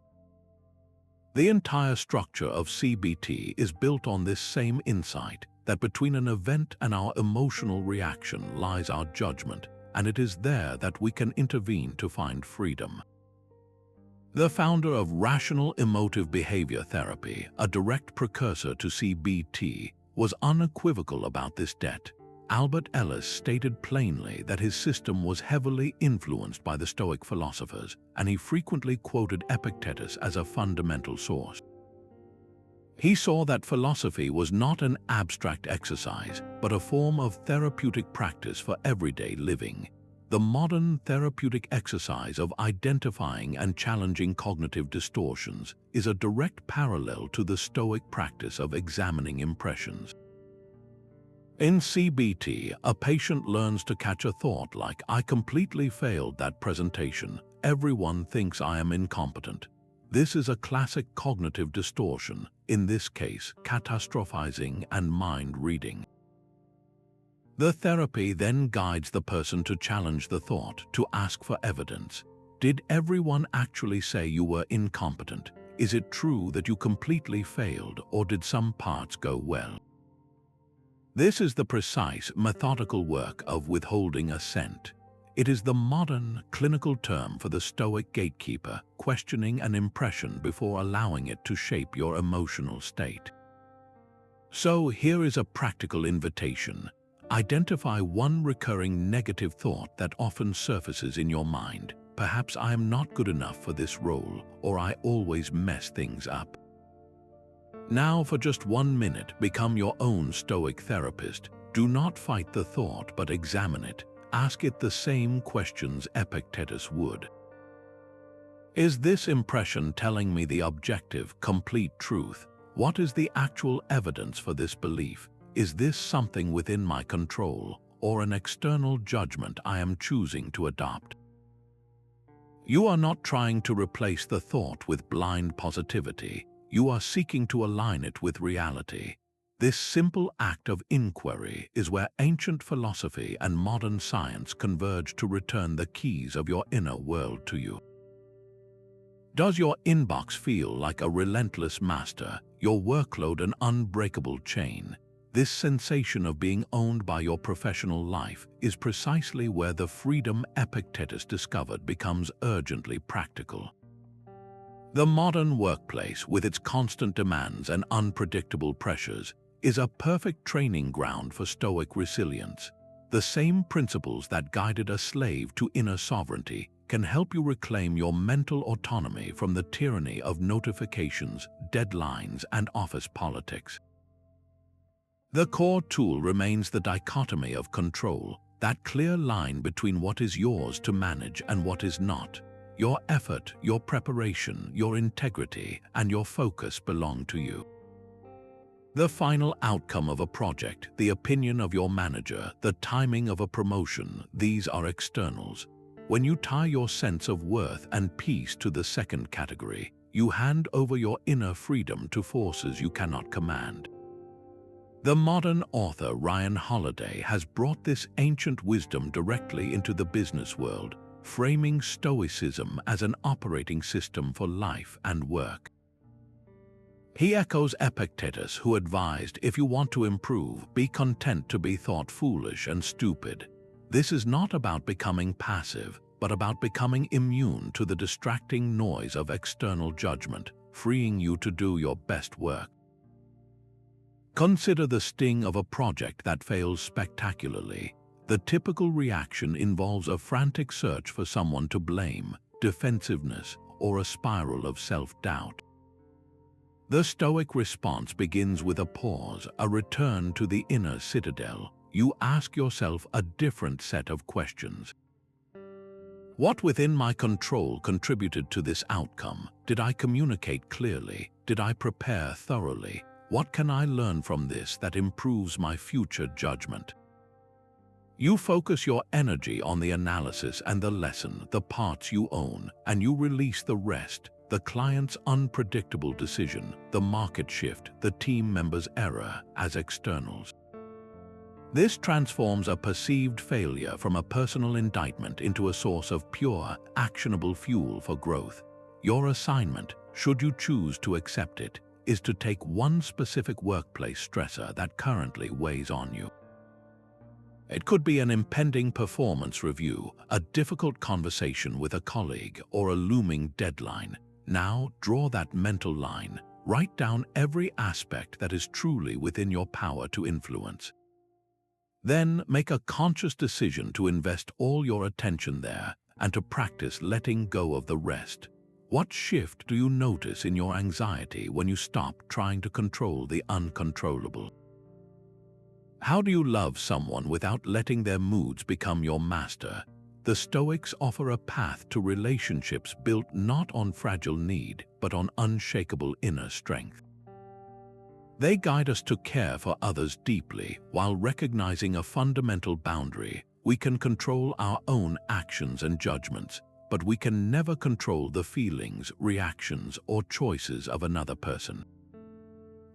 The entire structure of CBT is built on this same insight, that between an event and our emotional reaction lies our judgment, and it is there that we can intervene to find freedom. The founder of rational emotive behavior therapy, a direct precursor to CBT, was unequivocal about this debt. Albert Ellis stated plainly that his system was heavily influenced by the Stoic philosophers, and he frequently quoted Epictetus as a fundamental source. He saw that philosophy was not an abstract exercise, but a form of therapeutic practice for everyday living. The modern therapeutic exercise of identifying and challenging cognitive distortions is a direct parallel to the Stoic practice of examining impressions. In CBT, a patient learns to catch a thought like, "I completely failed that presentation. Everyone thinks I am incompetent." This is a classic cognitive distortion, in this case, catastrophizing and mind reading. The therapy then guides the person to challenge the thought, to ask for evidence. Did everyone actually say you were incompetent? Is it true that you completely failed, or did some parts go well? This is the precise, methodical work of withholding assent. It is the modern, clinical term for the Stoic gatekeeper, questioning an impression before allowing it to shape your emotional state. So here is a practical invitation. Identify one recurring negative thought that often surfaces in your mind. Perhaps I am not good enough for this role, or I always mess things up. Now, for just 1 minute, become your own Stoic therapist. Do not fight the thought, but examine it. Ask it the same questions Epictetus would. Is this impression telling me the objective, complete truth? What is the actual evidence for this belief? Is this something within my control, or an external judgment I am choosing to adopt? You are not trying to replace the thought with blind positivity. You are seeking to align it with reality. This simple act of inquiry is where ancient philosophy and modern science converge to return the keys of your inner world to you. Does your inbox feel like a relentless master, your workload an unbreakable chain? This sensation of being owned by your professional life is precisely where the freedom Epictetus discovered becomes urgently practical. The modern workplace, with its constant demands and unpredictable pressures, is a perfect training ground for Stoic resilience. The same principles that guided a slave to inner sovereignty can help you reclaim your mental autonomy from the tyranny of notifications, deadlines, and office politics. The core tool remains the dichotomy of control, that clear line between what is yours to manage and what is not. Your effort, your preparation, your integrity, and your focus belong to you. The final outcome of a project, the opinion of your manager, the timing of a promotion, these are externals. When you tie your sense of worth and peace to the second category, you hand over your inner freedom to forces you cannot command. The modern author Ryan Holiday has brought this ancient wisdom directly into the business world, framing Stoicism as an operating system for life and work. He echoes Epictetus, who advised, if you want to improve, be content to be thought foolish and stupid. This is not about becoming passive, but about becoming immune to the distracting noise of external judgment, freeing you to do your best work. Consider the sting of a project that fails spectacularly. The typical reaction involves a frantic search for someone to blame, defensiveness, or a spiral of self-doubt. The Stoic response begins with a pause, a return to the inner citadel. You ask yourself a different set of questions. What within my control contributed to this outcome? Did I communicate clearly? Did I prepare thoroughly? What can I learn from this that improves my future judgment? You focus your energy on the analysis and the lesson, the parts you own, and you release the rest, the client's unpredictable decision, the market shift, the team member's error, as externals. This transforms a perceived failure from a personal indictment into a source of pure, actionable fuel for growth. Your assignment, should you choose to accept it, is to take one specific workplace stressor that currently weighs on you. It could be an impending performance review, a difficult conversation with a colleague, or a looming deadline. Now draw that mental line. Write down every aspect that is truly within your power to influence. Then make a conscious decision to invest all your attention there and to practice letting go of the rest. What shift do you notice in your anxiety when you stop trying to control the uncontrollable? How do you love someone without letting their moods become your master? The Stoics offer a path to relationships built not on fragile need, but on unshakable inner strength. They guide us to care for others deeply while recognizing a fundamental boundary. We can control our own actions and judgments, but we can never control the feelings, reactions, or choices of another person.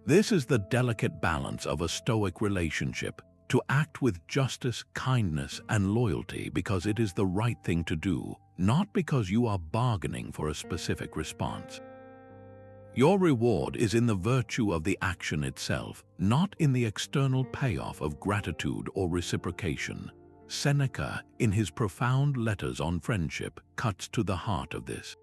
This is the delicate balance of a Stoic relationship, to act with justice, kindness, and loyalty because it is the right thing to do, not because you are bargaining for a specific response. Your reward is in the virtue of the action itself, not in the external payoff of gratitude or reciprocation. Seneca, in his profound letters on friendship, cuts to the heart of this.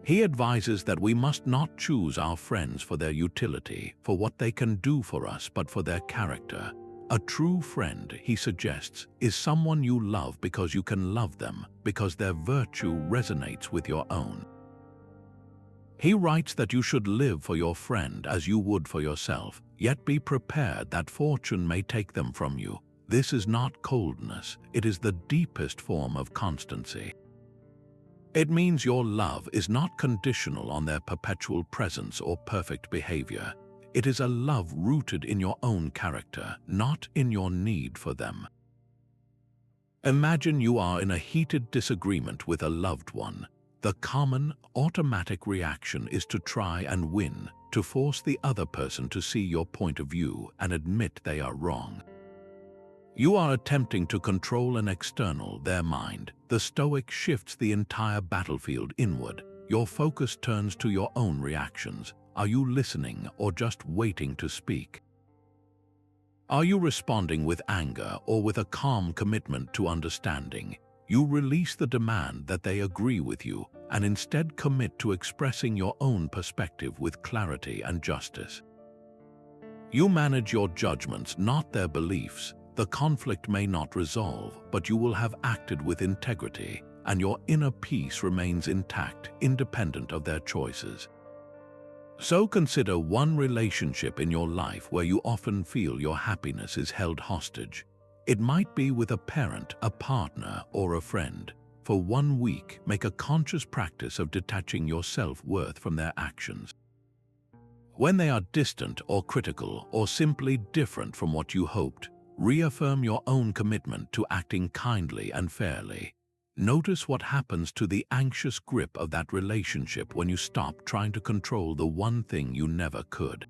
He advises that we must not choose our friends for their utility, for what they can do for us, but for their character. A true friend, he suggests, is someone you love because you can love them, because their virtue resonates with your own. He writes that you should live for your friend as you would for yourself, yet be prepared that fortune may take them from you. This is not coldness, it is the deepest form of constancy. It means your love is not conditional on their perpetual presence or perfect behavior. It is a love rooted in your own character, not in your need for them. Imagine you are in a heated disagreement with a loved one. The common, automatic reaction is to try and win, to force the other person to see your point of view and admit they are wrong. You are attempting to control an external, their mind. The Stoic shifts the entire battlefield inward. Your focus turns to your own reactions. Are you listening or just waiting to speak? Are you responding with anger or with a calm commitment to understanding? You release the demand that they agree with you and instead commit to expressing your own perspective with clarity and justice. You manage your judgments, not their beliefs. The conflict may not resolve, but you will have acted with integrity, and your inner peace remains intact, independent of their choices. So consider one relationship in your life where you often feel your happiness is held hostage. It might be with a parent, a partner, or a friend. For 1 week, make a conscious practice of detaching your self-worth from their actions. When they are distant or critical or simply different from what you hoped, reaffirm your own commitment to acting kindly and fairly. Notice what happens to the anxious grip of that relationship when you stop trying to control the one thing you never could.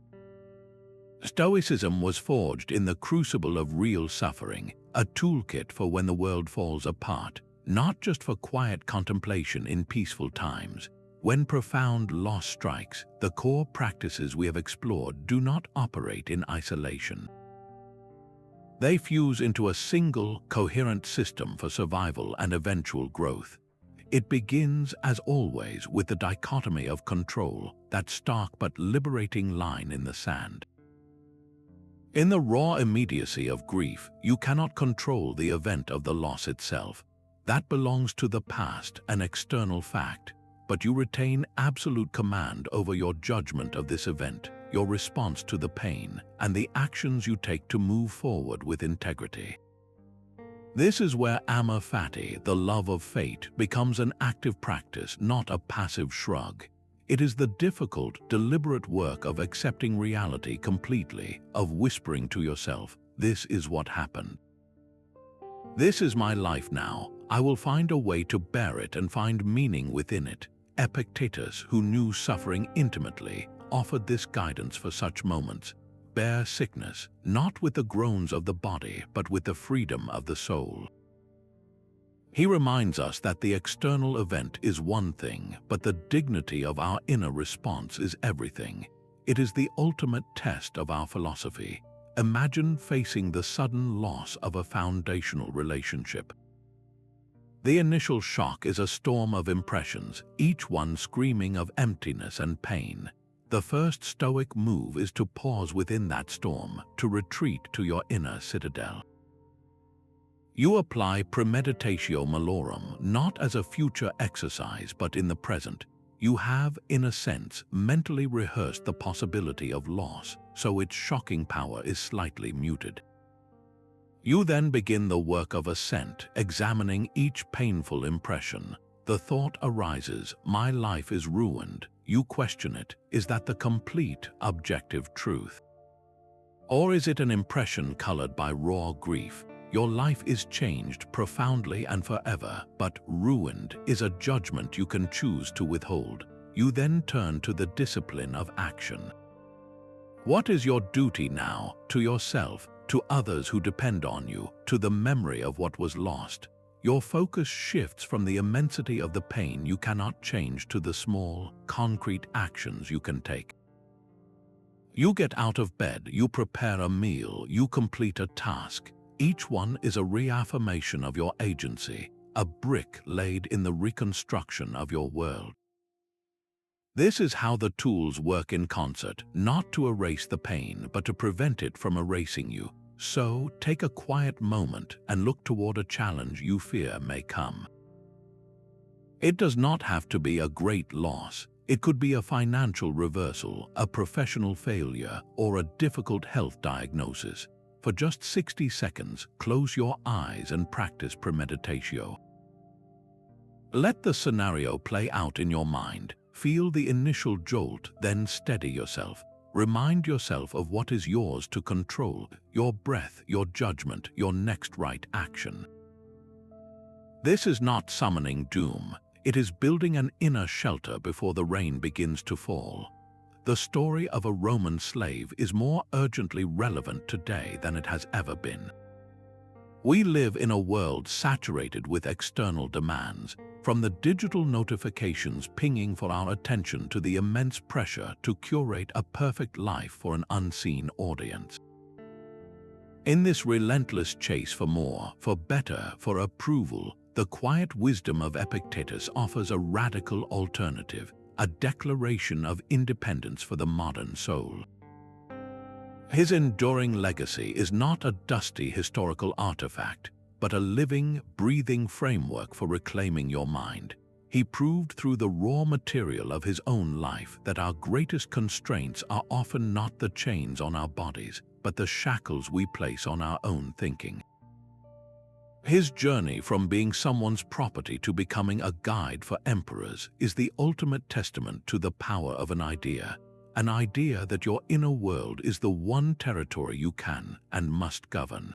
Stoicism was forged in the crucible of real suffering, a toolkit for when the world falls apart, not just for quiet contemplation in peaceful times. When profound loss strikes, the core practices we have explored do not operate in isolation. They fuse into a single, coherent system for survival and eventual growth. It begins, as always, with the dichotomy of control, that stark but liberating line in the sand. In the raw immediacy of grief, you cannot control the event of the loss itself. That belongs to the past, an external fact, but you retain absolute command over your judgment of this event, your response to the pain, and the actions you take to move forward with integrity. This is where Amor Fati, the love of fate, becomes an active practice, not a passive shrug. It is the difficult, deliberate work of accepting reality completely, of whispering to yourself, "This is what happened. This is my life now. I will find a way to bear it and find meaning within it." Epictetus, who knew suffering intimately, offered this guidance for such moments. Bear sickness, not with the groans of the body, but with the freedom of the soul. He reminds us that the external event is one thing, but the dignity of our inner response is everything. It is the ultimate test of our philosophy. Imagine facing the sudden loss of a foundational relationship. The initial shock is a storm of impressions, each one screaming of emptiness and pain. The first Stoic move is to pause within that storm, to retreat to your inner citadel. You apply Premeditatio Malorum not as a future exercise but in the present. You have, in a sense, mentally rehearsed the possibility of loss, so its shocking power is slightly muted. You then begin the work of ascent, examining each painful impression. The thought arises, my life is ruined. You question it, is that the complete, objective truth? Or is it an impression colored by raw grief? Your life is changed profoundly and forever, but ruined is a judgment you can choose to withhold. You then turn to the discipline of action. What is your duty now, to yourself, to others who depend on you, to the memory of what was lost? Your focus shifts from the immensity of the pain you cannot change to the small, concrete actions you can take. You get out of bed, you prepare a meal, you complete a task. Each one is a reaffirmation of your agency, a brick laid in the reconstruction of your world. This is how the tools work in concert, not to erase the pain, but to prevent it from erasing you. So, take a quiet moment and look toward a challenge you fear may come. It does not have to be a great loss. It could be a financial reversal, a professional failure, or a difficult health diagnosis. For just 60 seconds, close your eyes and practice premeditatio. Let the scenario play out in your mind. Feel the initial jolt, then steady yourself. Remind yourself of what is yours to control, your breath, your judgment, your next right action. This is not summoning doom. It is building an inner shelter before the rain begins to fall. The story of a Roman slave is more urgently relevant today than it has ever been. We live in a world saturated with external demands, from the digital notifications pinging for our attention to the immense pressure to curate a perfect life for an unseen audience. In this relentless chase for more, for better, for approval, the quiet wisdom of Epictetus offers a radical alternative, a declaration of independence for the modern soul. His enduring legacy is not a dusty historical artifact, but a living, breathing framework for reclaiming your mind. He proved through the raw material of his own life that our greatest constraints are often not the chains on our bodies, but the shackles we place on our own thinking. His journey from being someone's property to becoming a guide for emperors is the ultimate testament to the power of an idea that your inner world is the one territory you can and must govern.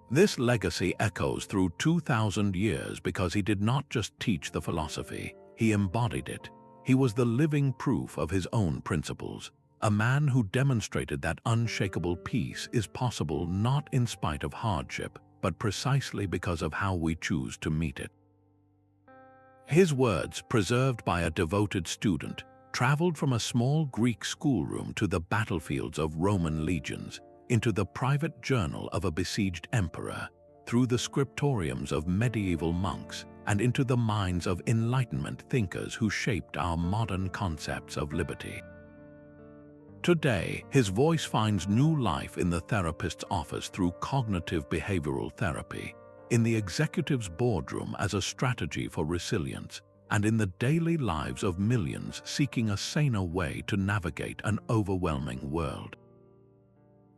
This legacy echoes through 2,000 years because he did not just teach the philosophy, he embodied it. He was the living proof of his own principles, a man who demonstrated that unshakable peace is possible not in spite of hardship, but precisely because of how we choose to meet it. His words, preserved by a devoted student, traveled from a small Greek schoolroom to the battlefields of Roman legions, into the private journal of a besieged emperor, through the scriptoriums of medieval monks, and into the minds of Enlightenment thinkers who shaped our modern concepts of liberty. Today, his voice finds new life in the therapist's office through cognitive behavioral therapy, in the executive's boardroom as a strategy for resilience, and in the daily lives of millions seeking a saner way to navigate an overwhelming world.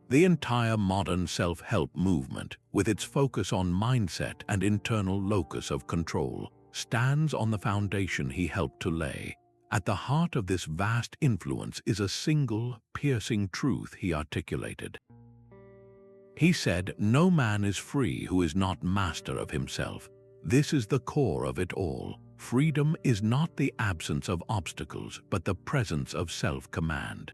The entire modern self-help movement, with its focus on mindset and internal locus of control, stands on the foundation he helped to lay. At the heart of this vast influence is a single, piercing truth he articulated. He said, "No man is free who is not master of himself." This is the core of it all. Freedom is not the absence of obstacles, but the presence of self-command.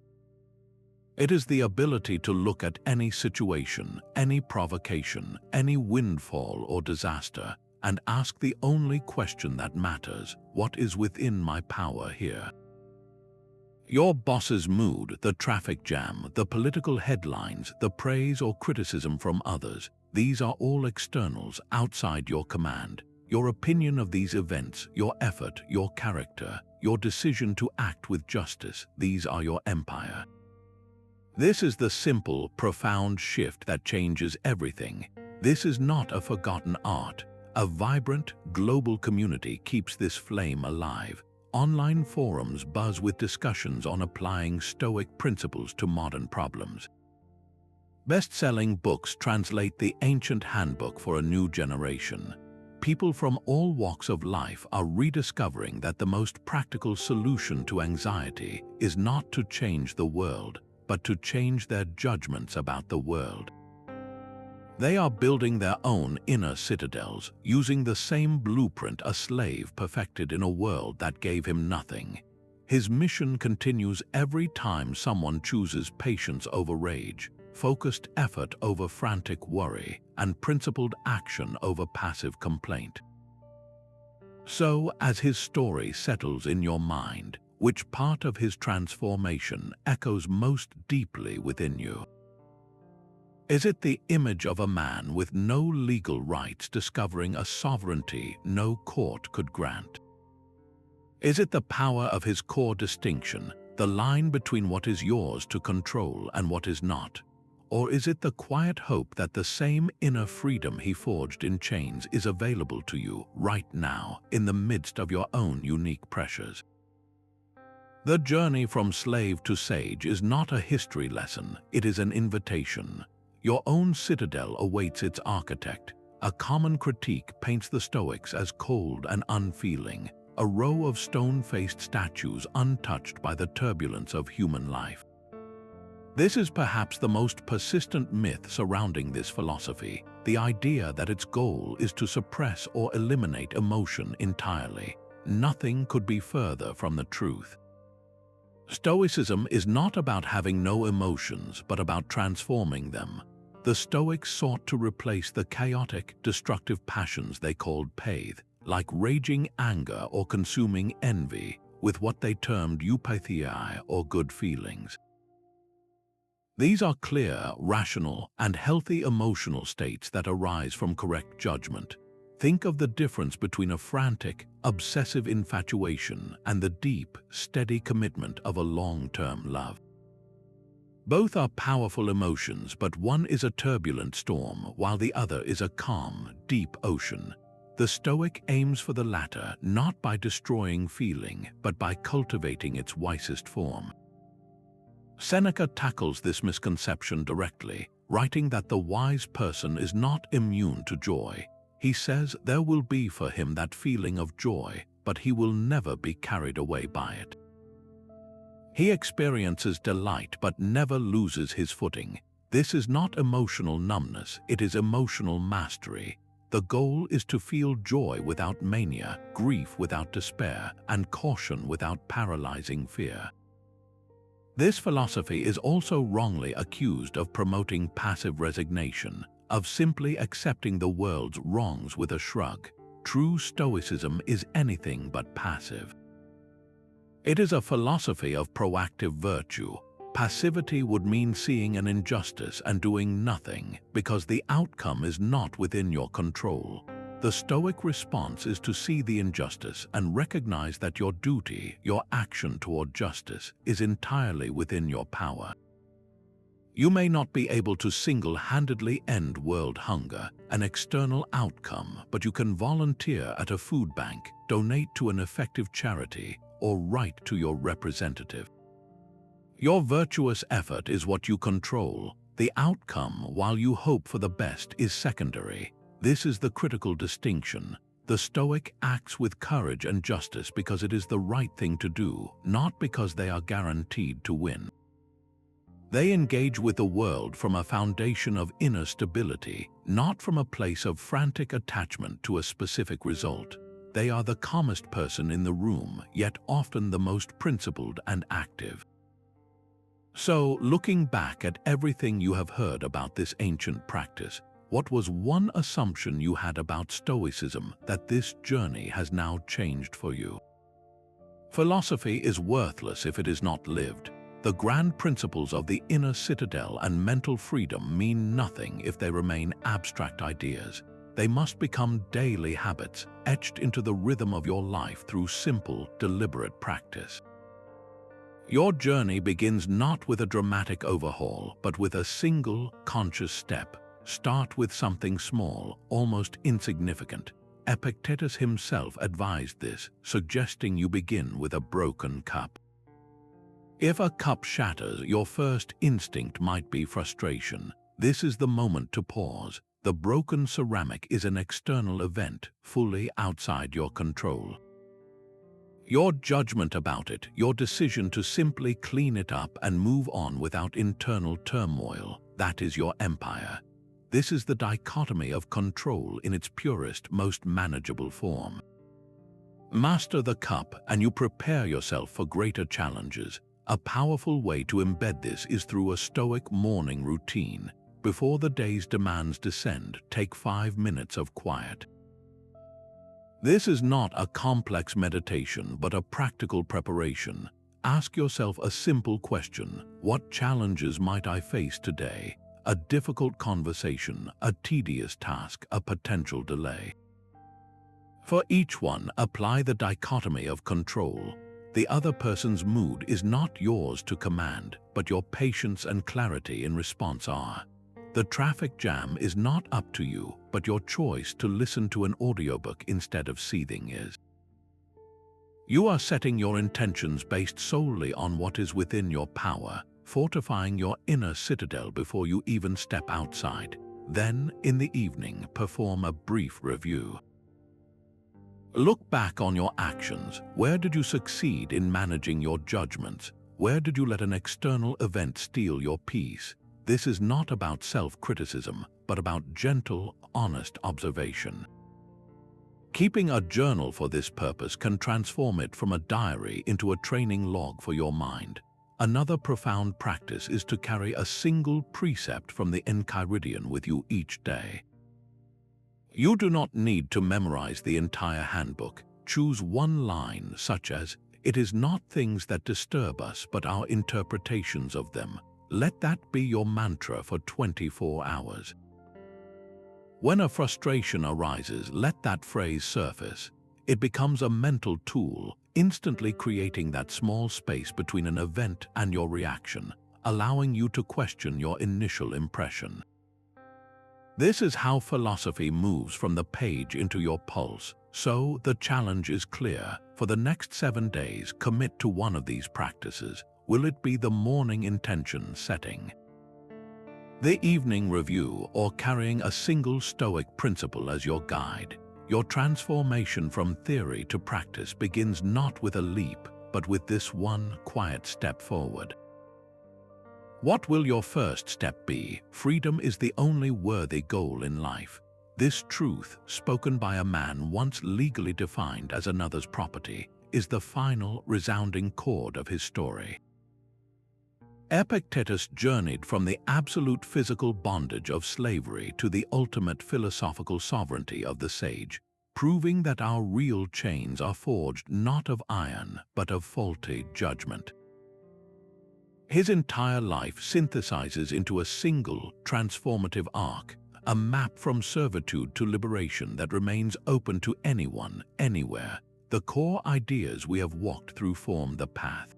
It is the ability to look at any situation, any provocation, any windfall or disaster, and ask the only question that matters: what is within my power here? Your boss's mood, the traffic jam, the political headlines, the praise or criticism from others, These are all externals outside your command. Your opinion of these events, your effort, your character, your decision to act with justice, these are your empire. This is the simple, profound shift that changes everything. This is not a forgotten art. A vibrant, global community keeps this flame alive. Online forums buzz with discussions on applying Stoic principles to modern problems. Best-selling books translate the ancient handbook for a new generation. People from all walks of life are rediscovering that the most practical solution to anxiety is not to change the world, but to change their judgments about the world. They are building their own inner citadels, using the same blueprint a slave perfected in a world that gave him nothing. His mission continues every time someone chooses patience over rage, focused effort over frantic worry, and principled action over passive complaint. So, as his story settles in your mind, which part of his transformation echoes most deeply within you? Is it the image of a man with no legal rights discovering a sovereignty no court could grant? Is it the power of his core distinction, the line between what is yours to control and what is not? Or is it the quiet hope that the same inner freedom he forged in chains is available to you right now in the midst of your own unique pressures? The journey from slave to sage is not a history lesson, it is an invitation. Your own citadel awaits its architect. A common critique paints the Stoics as cold and unfeeling, a row of stone-faced statues untouched by the turbulence of human life. This is perhaps the most persistent myth surrounding this philosophy, the idea that its goal is to suppress or eliminate emotion entirely. Nothing could be further from the truth. Stoicism is not about having no emotions, but about transforming them. The Stoics sought to replace the chaotic, destructive passions they called path, like raging anger or consuming envy, with what they termed eupatheiai, or good feelings. These are clear, rational, and healthy emotional states that arise from correct judgment. Think of the difference between a frantic, obsessive infatuation and the deep, steady commitment of a long-term love. Both are powerful emotions, but one is a turbulent storm, while the other is a calm, deep ocean. The Stoic aims for the latter not by destroying feeling, but by cultivating its wisest form. Seneca tackles this misconception directly, writing that the wise person is not immune to joy. He says there will be for him that feeling of joy, but he will never be carried away by it. He experiences delight but never loses his footing. This is not emotional numbness, it is emotional mastery. The goal is to feel joy without mania, grief without despair, and caution without paralyzing fear. This philosophy is also wrongly accused of promoting passive resignation, of simply accepting the world's wrongs with a shrug. True Stoicism is anything but passive. It is a philosophy of proactive virtue. Passivity would mean seeing an injustice and doing nothing, because the outcome is not within your control. The Stoic response is to see the injustice and recognize that your duty, your action toward justice, is entirely within your power. You may not be able to single-handedly end world hunger, an external outcome, but you can volunteer at a food bank, donate to an effective charity, or write to your representative. Your virtuous effort is what you control. The outcome, while you hope for the best, is secondary. This is the critical distinction. The Stoic acts with courage and justice because it is the right thing to do, not because they are guaranteed to win. They engage with the world from a foundation of inner stability, not from a place of frantic attachment to a specific result. They are the calmest person in the room, yet often the most principled and active. So, looking back at everything you have heard about this ancient practice, what was one assumption you had about Stoicism that this journey has now changed for you? Philosophy is worthless if it is not lived. The grand principles of the inner citadel and mental freedom mean nothing if they remain abstract ideas. They must become daily habits, etched into the rhythm of your life through simple, deliberate practice. Your journey begins not with a dramatic overhaul, but with a single, conscious step. Start with something small, almost insignificant. Epictetus himself advised this, suggesting you begin with a broken cup. If a cup shatters, your first instinct might be frustration. This is the moment to pause. The broken ceramic is an external event, fully outside your control. Your judgment about it, your decision to simply clean it up and move on without internal turmoil, that is your empire. This is the dichotomy of control in its purest, most manageable form. Master the cup and you prepare yourself for greater challenges. A powerful way to embed this is through a Stoic morning routine. Before the day's demands descend, take 5 minutes of quiet. This is not a complex meditation, but a practical preparation. Ask yourself a simple question: what challenges might I face today? A difficult conversation, a tedious task, a potential delay. For each one, apply the dichotomy of control. The other person's mood is not yours to command, but your patience and clarity in response are. The traffic jam is not up to you, but your choice to listen to an audiobook instead of seething is. You are setting your intentions based solely on what is within your power, fortifying your inner citadel before you even step outside. Then, in the evening, perform a brief review. Look back on your actions. Where did you succeed in managing your judgments? Where did you let an external event steal your peace? This is not about self-criticism, but about gentle, honest observation. Keeping a journal for this purpose can transform it from a diary into a training log for your mind. Another profound practice is to carry a single precept from the Enchiridion with you each day. You do not need to memorize the entire handbook. Choose one line, such as, "It is not things that disturb us, but our interpretations of them." Let that be your mantra for 24 hours. When a frustration arises, let that phrase surface. It becomes a mental tool, instantly creating that small space between an event and your reaction, allowing you to question your initial impression. This is how philosophy moves from the page into your pulse. So, the challenge is clear. For the next 7 days, commit to one of these practices. Will it be the morning intention setting, the evening review, or carrying a single Stoic principle as your guide? Your transformation from theory to practice begins not with a leap, but with this one quiet step forward. What will your first step be? Freedom is the only worthy goal in life. This truth, spoken by a man once legally defined as another's property, is the final, resounding chord of his story. Epictetus journeyed from the absolute physical bondage of slavery to the ultimate philosophical sovereignty of the sage, proving that our real chains are forged not of iron, but of faulty judgment. His entire life synthesizes into a single, transformative arc, a map from servitude to liberation that remains open to anyone, anywhere. The core ideas we have walked through form the path.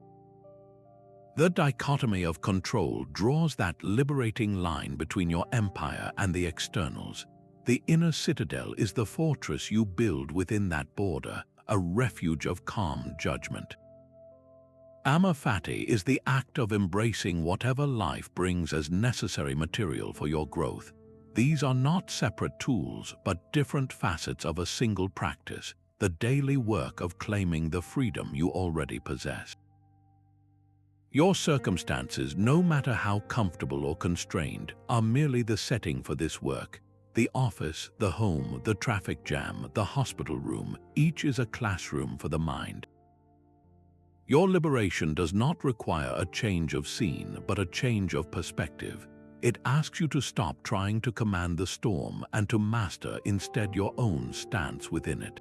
The dichotomy of control draws that liberating line between your empire and the externals. The inner citadel is the fortress you build within that border, a refuge of calm judgment. Amor Fati is the act of embracing whatever life brings as necessary material for your growth. These are not separate tools, but different facets of a single practice, the daily work of claiming the freedom you already possess. Your circumstances, no matter how comfortable or constrained, are merely the setting for this work. The office, the home, the traffic jam, the hospital room, each is a classroom for the mind. Your liberation does not require a change of scene, but a change of perspective. It asks you to stop trying to command the storm and to master instead your own stance within it.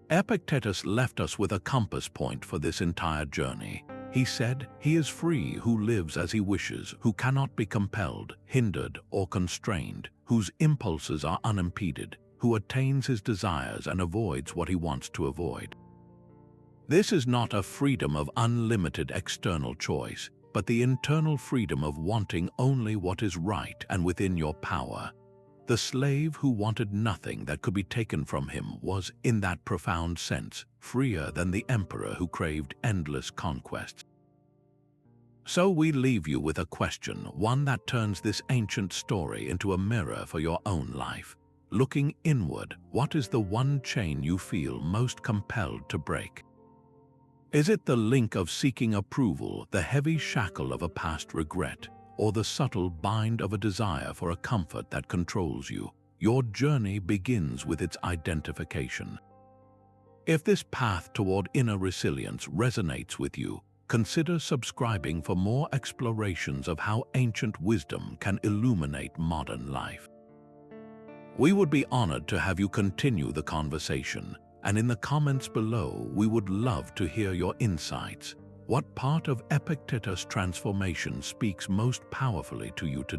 Epictetus left us with a compass point for this entire journey. He said, "He is free who lives as he wishes, who cannot be compelled, hindered, or constrained, whose impulses are unimpeded, who attains his desires and avoids what he wants to avoid." This is not a freedom of unlimited external choice, but the internal freedom of wanting only what is right and within your power. The slave who wanted nothing that could be taken from him was, in that profound sense, freer than the emperor who craved endless conquests. So we leave you with a question, one that turns this ancient story into a mirror for your own life. Looking inward, what is the one chain you feel most compelled to break? Is it the link of seeking approval, the heavy shackle of a past regret, or the subtle bind of a desire for a comfort that controls you? Your journey begins with its identification. If this path toward inner resilience resonates with you, consider subscribing for more explorations of how ancient wisdom can illuminate modern life. We would be honored to have you continue the conversation, and in the comments below, we would love to hear your insights. What part of Epictetus' transformation speaks most powerfully to you today?